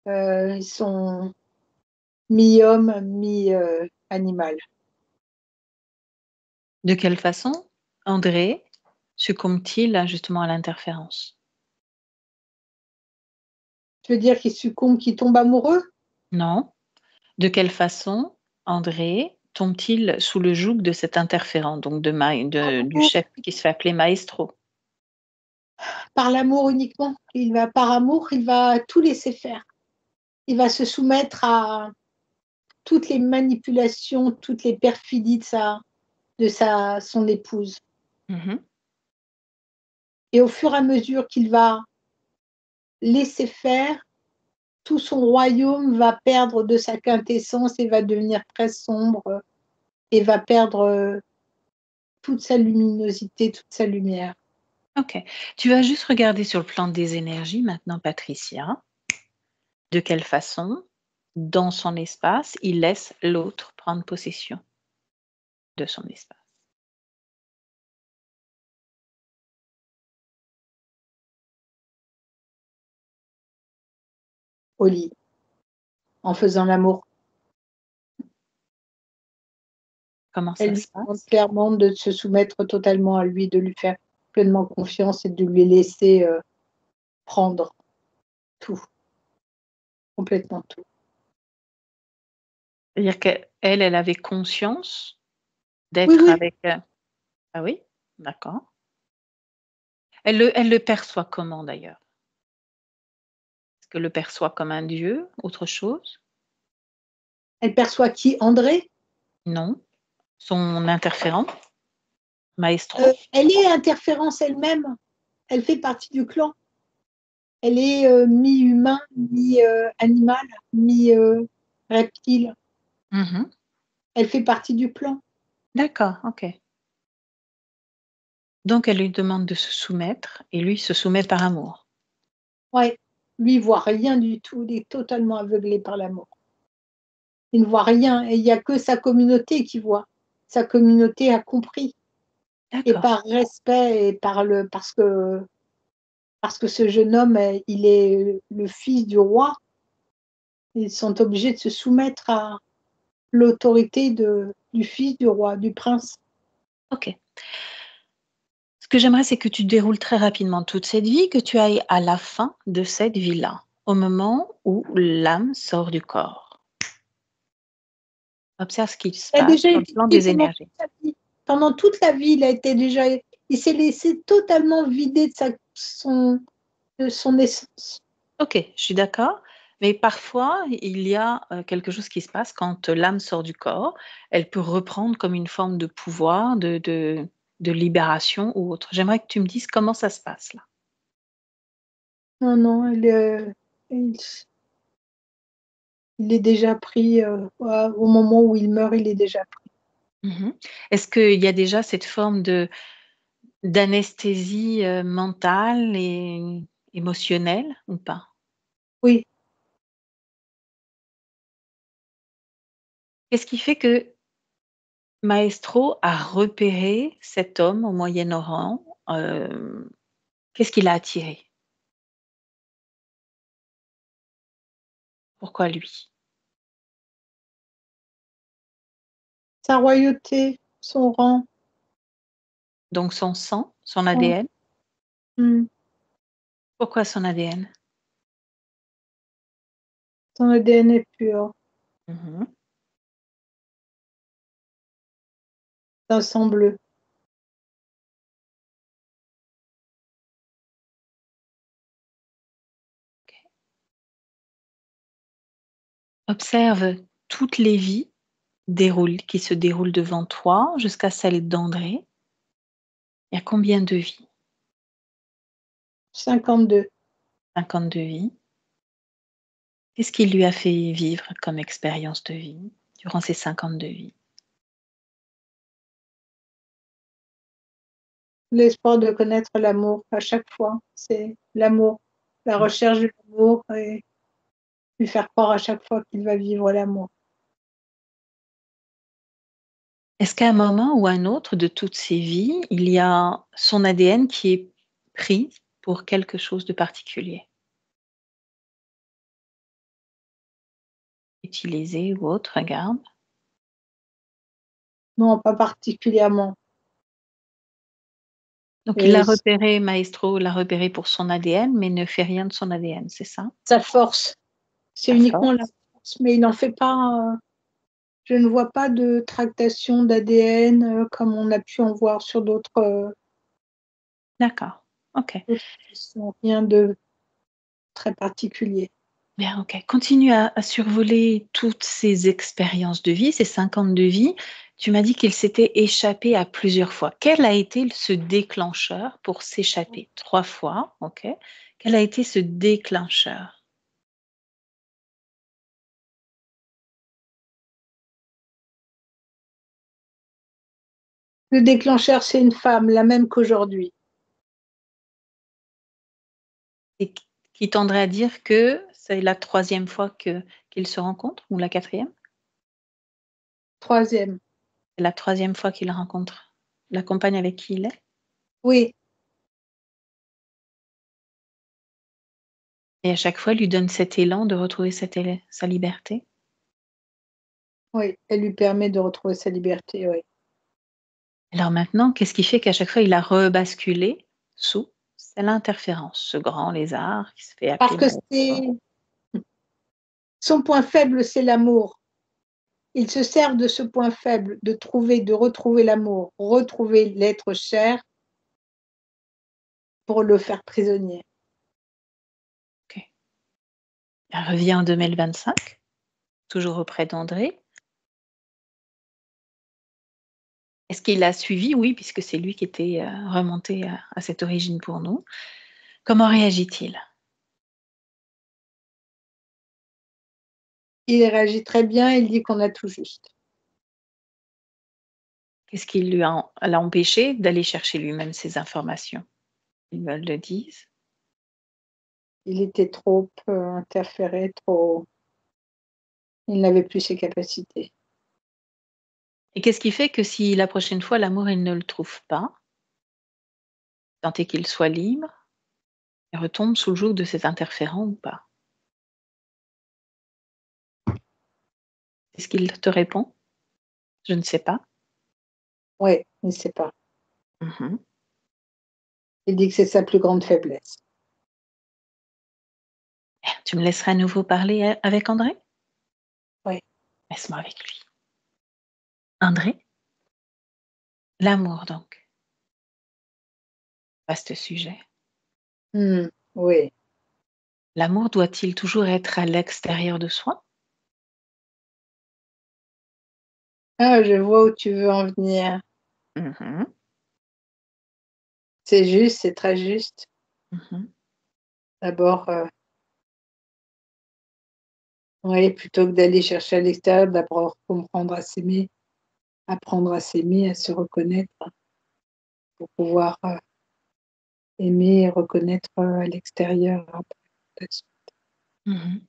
Ils sont mi-homme, mi-animal. De quelle façon André succombe-t-il justement à l'interférence? Tu veux dire qu'ils succombent, qu'ils tombent amoureux? Non. De quelle façon André tombe-t-il sous le joug de cet interférent, donc du Amour, chef qui se fait appeler Maestro? par l'amour uniquement. Par amour, il va tout laisser faire. Il va se soumettre à toutes les manipulations, toutes les perfidies son épouse. Mhm. Et au fur et à mesure qu'il va laisser faire, tout son royaume va perdre de sa quintessence et va devenir très sombre et va perdre toute sa luminosité, toute sa lumière. Ok. Tu vas juste regarder sur le plan des énergies maintenant, Patricia. De quelle façon, dans son espace, il laisse l'autre prendre possession de son espace. Au lit, en faisant l'amour. Comment ça Elle lui se demande passe? clairement de se soumettre totalement à lui, de lui faire pleinement confiance et de lui laisser prendre tout, complètement tout. C'est-à-dire qu'elle, elle avait conscience Oui, d'être oui, avec. Ah oui? D'accord. Elle le perçoit comment d'ailleurs? Est-ce qu'elle le perçoit comme un dieu? Autre chose? elle perçoit qui? André? Non. Son interférent? Maestro? Elle est interférence elle-même. Elle fait partie du clan. Elle est mi-humain, mi-animal, mi-reptile. Mhm. Elle fait partie du clan. D'accord, ok. Donc elle lui demande de se soumettre et lui se soumet par amour. Ouais. Lui, il voit rien du tout. Il est totalement aveuglé par l'amour. Il ne voit rien. Et il n'y a que sa communauté qui voit. Sa communauté a compris. Et D'accord. par respect et parce que ce jeune homme, il est le fils du roi, ils sont obligés de se soumettre à l'autorité du fils du roi, du prince. Ok. Ce que j'aimerais, c'est que tu déroules très rapidement toute cette vie, que tu ailles à la fin de cette vie-là, au moment où l'âme sort du corps. Observe ce qui se Il a passe déjà sur le été plan pris des énergies. pendant toute la vie, il s'est laissé totalement vider de son essence. Ok, je suis d'accord. Mais parfois, il y a quelque chose qui se passe quand l'âme sort du corps. Elle peut reprendre comme une forme de pouvoir, de libération ou autre. J'aimerais que tu me dises comment ça se passe là. Non, non, il, il est déjà pris. Au moment où il meurt, il est déjà pris. Mhm. Est-ce qu'il y a déjà cette forme d'anesthésie mentale et émotionnelle ou pas? Oui, Qu'est-ce qui fait que Maestro a repéré cet homme au Moyen-Orient? Qu'est-ce qui l'a attiré? Pourquoi lui? sa royauté, son rang, Donc son sang, son son, ADN? hmm, Pourquoi son ADN? son ADN est pur, Mhm. d'un sang bleu. Observe toutes les vies qui se déroulent devant toi jusqu'à celle d'André. Il y a combien de vies? 52. 52 vies. Qu'est-ce qu'il lui a fait vivre comme expérience de vie durant ces 52 vies? L'espoir de connaître l'amour à chaque fois, c'est l'amour, la Mmh. recherche de l'amour et lui faire croire à chaque fois qu'il va vivre l'amour. Est-ce qu'à un moment ou à un autre de toutes ces vies, il y a son ADN qui est pris pour quelque chose de particulier? Utilisé ou autre, regarde. Non, pas particulièrement. Donc il Et l'a repéré, Maestro l'a repéré pour son ADN, mais ne fait rien de son ADN, c'est ça? sa force, c'est La uniquement la force? force, mais il n'en fait pas. Je ne vois pas de tractation d'ADN comme on a pu en voir sur D'accord, OK. d'autres questions. Rien de très particulier. Bien, OK. Continue à survoler toutes ces expériences de vie, ces 52 vies. Tu m'as dit qu'il s'était échappé à plusieurs fois. Quel a été ce déclencheur pour s'échapper? 3 fois, OK. Quel a été ce déclencheur? Le déclencheur, c'est une femme, la même qu'aujourd'hui. Et qui tendrait à dire que c'est la troisième fois qu'ils se rencontrent ou la quatrième? Troisième. C'est la troisième fois qu'il rencontre la compagne avec qui il est? Oui, Et à chaque fois, il lui donne cet élan de retrouver sa liberté? oui, elle lui permet de retrouver sa liberté, oui. Alors maintenant, qu'est-ce qui fait qu'à chaque fois, il a rebasculé sous? C'est l'interférence, ce grand lézard qui se fait Parce appeler que Maestro. son point faible, c'est l'amour. Il se sert de ce point faible, de retrouver l'amour, retrouver l'être cher pour le faire prisonnier. OK. Elle revient en 2025, toujours auprès d'André. Est-ce qu'il a suivi? Oui, puisque c'est lui qui était, remonté à cette origine pour nous. Comment réagit-il? Il réagit très bien, il dit qu'on a tout juste. Qu'est-ce qui l'a empêché d'aller chercher lui-même ces informations? Ils me le disent. Il était trop interféré, trop. Il n'avait plus ses capacités. Et qu'est-ce qui fait que si la prochaine fois l'amour, il ne le trouve pas, tant est qu'il soit libre, il retombe sous le joug de cet interférent ou pas? Est-ce qu'il te répond? Je ne sais pas. Oui, il ne sait pas. Mmh. Il dit que c'est sa plus grande faiblesse. Tu me laisseras à nouveau parler avec André? Oui. Laisse-moi avec lui. André? L'amour donc, vaste sujet. Oui. L'amour doit-il toujours être à l'extérieur de soi? Ah, je vois où tu veux en venir. Mmh. C'est juste, c'est très juste. Mmh. D'abord, ouais, plutôt que d'aller chercher à l'extérieur, d'abord comprendre à s'aimer, apprendre à s'aimer, à se reconnaître pour pouvoir, aimer et reconnaître, à l'extérieur après, peut-être. Mhm.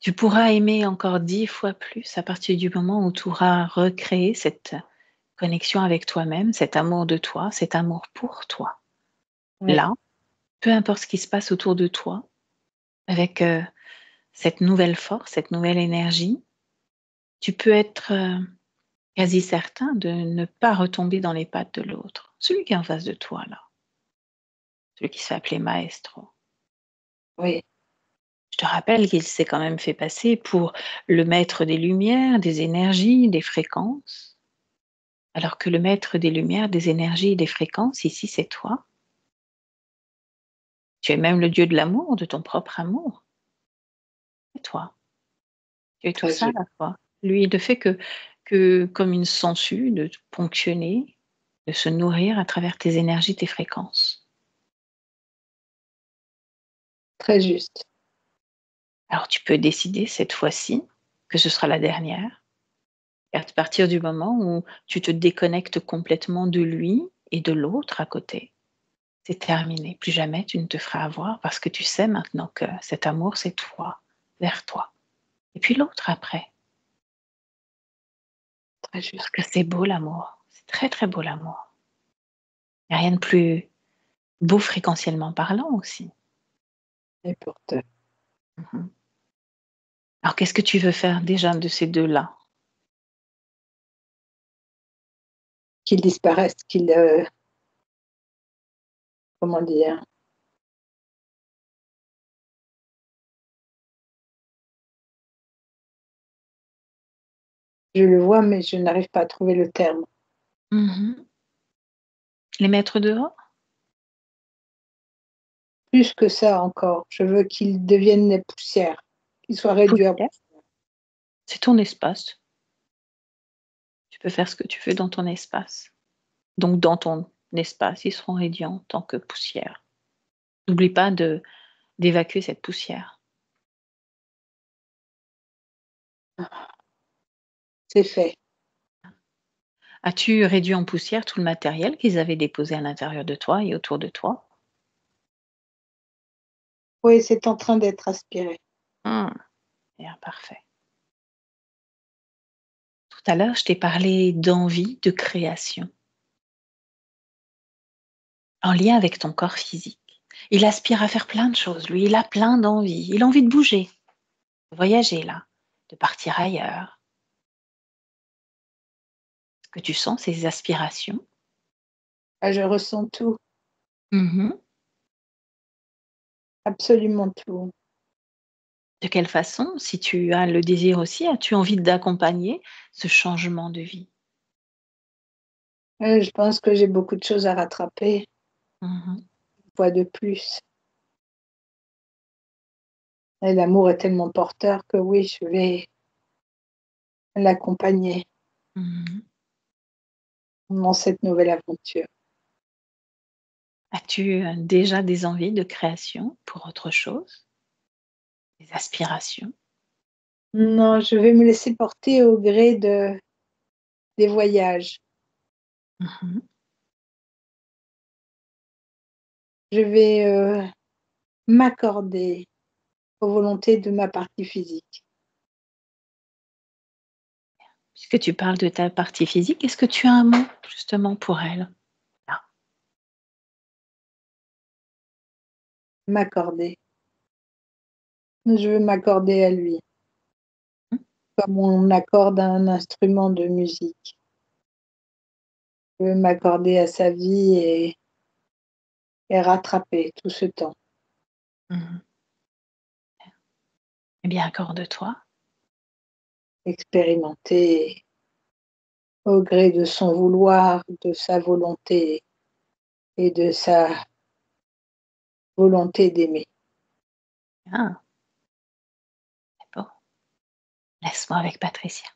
Tu pourras aimer encore 10 fois plus à partir du moment où tu auras recréé cette connexion avec toi-même, cet amour de toi, cet amour pour toi. Ouais, Là, peu importe ce qui se passe autour de toi, avec cette nouvelle force, cette nouvelle énergie, tu peux être quasi certain de ne pas retomber dans les pattes de l'autre. Celui qui est en face de toi, là, celui qui se fait appeler maestro. oui, Je te rappelle qu'il s'est quand même fait passer pour le maître des lumières, des énergies, des fréquences, alors que le maître des lumières, des énergies et des fréquences, ici, c'est toi. Tu es même le dieu de l'amour, de ton propre amour. C'est toi. Tu es tout très ça à juste, la fois. Lui, il ne fait que comme une sangsue, de te ponctionner, de se nourrir à travers tes énergies, tes fréquences. très juste. Alors tu peux décider cette fois-ci que ce sera la dernière, à partir du moment où tu te déconnectes complètement de lui et de l'autre à côté. C'est terminé. Plus jamais tu ne te feras avoir parce que tu sais maintenant que cet amour, c'est toi, vers toi. Et puis l'autre après. Très Parce juste que c'est beau l'amour. C'est très très beau l'amour. Il n'y a rien de plus beau fréquentiellement parlant aussi. et porteur. Mhm. Alors qu'est-ce que tu veux faire déjà de ces deux-là? Qu'il disparaisse, qu'il, comment dire? Je le vois, mais je n'arrive pas à trouver le terme. Mhm. Les mettre dehors? Plus que ça encore, je veux qu'il devienne la poussière, qu'il soit réduit à Poussière. C'est ton espace. Tu peux faire ce que tu veux dans ton espace. Donc dans ton espace, ils seront réduits en tant que poussière. N'oublie pas d'évacuer cette poussière. c'est fait. As-tu réduit en poussière tout le matériel qu'ils avaient déposé à l'intérieur de toi et autour de toi? Oui, c'est en train d'être aspiré. Hmm, bien, parfait. Tout à l'heure, je t'ai parlé d'envie, de création, en lien avec ton corps physique. Il aspire à faire plein de choses, lui, il a plein d'envies. Il a envie de bouger, de voyager là, de partir ailleurs. Est-ce que tu sens ces aspirations? Ah, je ressens tout, Mhm. absolument tout. De quelle façon, si tu as le désir aussi, as-tu envie d'accompagner ce changement de vie? Je pense que j'ai beaucoup de choses à rattraper, Mhm. une fois de plus. Et l'amour est tellement porteur que oui, je vais l'accompagner Mhm. dans cette nouvelle aventure. As-tu déjà des envies de création pour autre chose? Des aspirations? Non, je vais me laisser porter au gré des voyages. Mhm. Je vais, m'accorder aux volontés de ma partie physique. Puisque tu parles de ta partie physique, est-ce que tu as un mot justement pour elle? Là. M'accorder. Je veux m'accorder à lui, Mhm. comme on accorde à un instrument de musique. Je veux m'accorder à sa vie et rattraper tout ce temps. Mhm. Eh bien, accorde-toi. Expérimenter au gré de son vouloir, de sa volonté et de sa volonté d'aimer. Ah, c'est beau. Laisse-moi avec Patricia.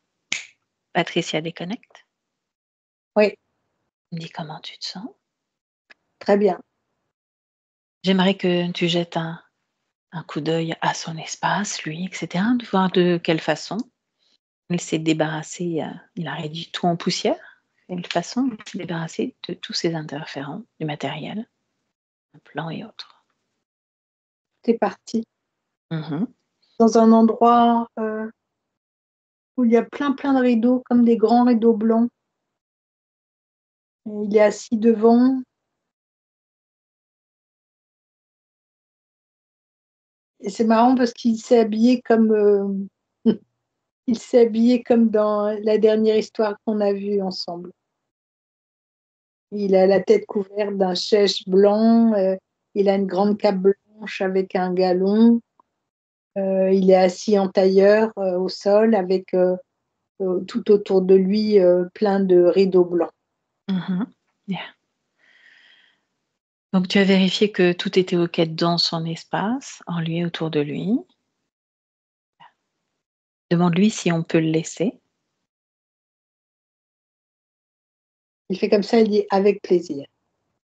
Patricia déconnecte. Oui, Me dis comment tu te sens. très bien. J'aimerais que tu jettes un coup d'œil à son espace, lui, etc., de voir de quelle façon il s'est débarrassé, il a réduit tout en poussière, et de façon dont il s'est débarrassé de tous ces interférents, du matériel, un plan et autres. C'est parti. Mmh. Dans un endroit où il y a plein de rideaux, comme des grands rideaux blancs. Et il est assis devant. Et c'est marrant parce qu'il s'est habillé comme il s'est habillé comme dans la dernière histoire qu'on a vue ensemble. Il a la tête couverte d'un chèche blanc, il a une grande cape blanche avec un galon. Il est assis en tailleur au sol avec tout autour de lui plein de rideaux blancs. Mmh. Bien. Donc tu as vérifié que tout était OK dans son espace, en lui et autour de lui. Demande-lui si on peut le laisser. Il fait comme ça, il dit avec plaisir.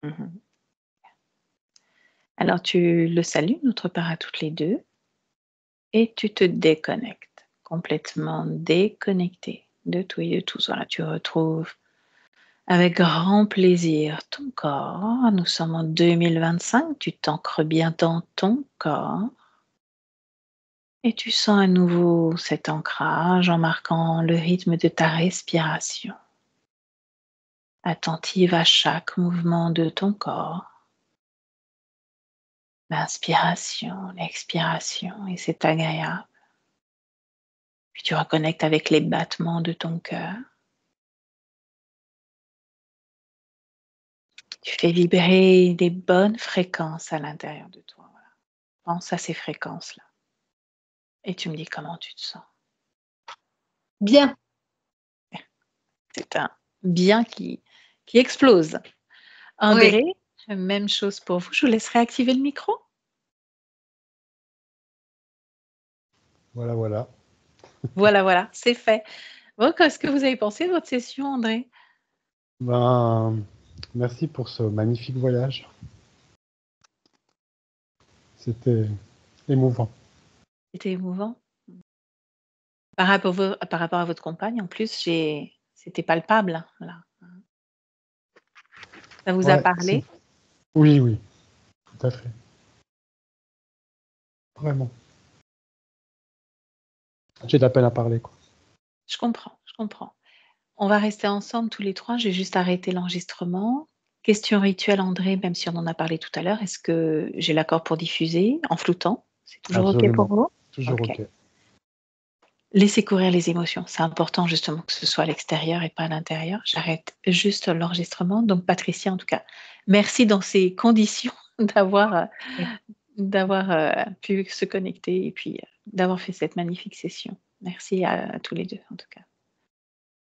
Mmh. Alors tu le salues, notre part à toutes les 2, et tu te déconnectes, complètement déconnecté de tout et de tous. Voilà, tu retrouves avec grand plaisir ton corps. Nous sommes en 2025, tu t'ancres bien dans ton corps et tu sens à nouveau cet ancrage en marquant le rythme de ta respiration, attentive à chaque mouvement de ton corps. L'inspiration, l'expiration, et c'est agréable. Puis tu reconnectes avec les battements de ton cœur. Tu fais vibrer des bonnes fréquences à l'intérieur de toi. Voilà. Pense à ces fréquences-là. Et tu me dis comment tu te sens. Bien. C'est un bien qui explose. Oui. André, même chose pour vous. Je vous laisserai activer le micro. Voilà, voilà. Voilà, c'est fait. Bon, qu'est-ce que vous avez pensé de votre session, André? Ben, merci pour ce magnifique voyage. C'était émouvant. C'était émouvant. Par rapport à votre compagne, en plus, c'était palpable. Voilà. Ça vous a Ouais, si. parlé? Oui, oui, tout à fait. Vraiment. J'ai de la peine à parler, quoi. Je comprends, je comprends. On va rester ensemble tous les 3. J'ai juste arrêté l'enregistrement. Question rituelle, André, même si on en a parlé tout à l'heure, est-ce que j'ai l'accord pour diffuser en floutant? C'est toujours OK pour Absolument. vous? Toujours OK. OK. Laissez courir les émotions. C'est important justement que ce soit à l'extérieur et pas à l'intérieur. J'arrête juste l'enregistrement. Donc Patricia, en tout cas, merci dans ces conditions d'avoir pu se connecter et puis d'avoir fait cette magnifique session. Merci à tous les 2 en tout cas.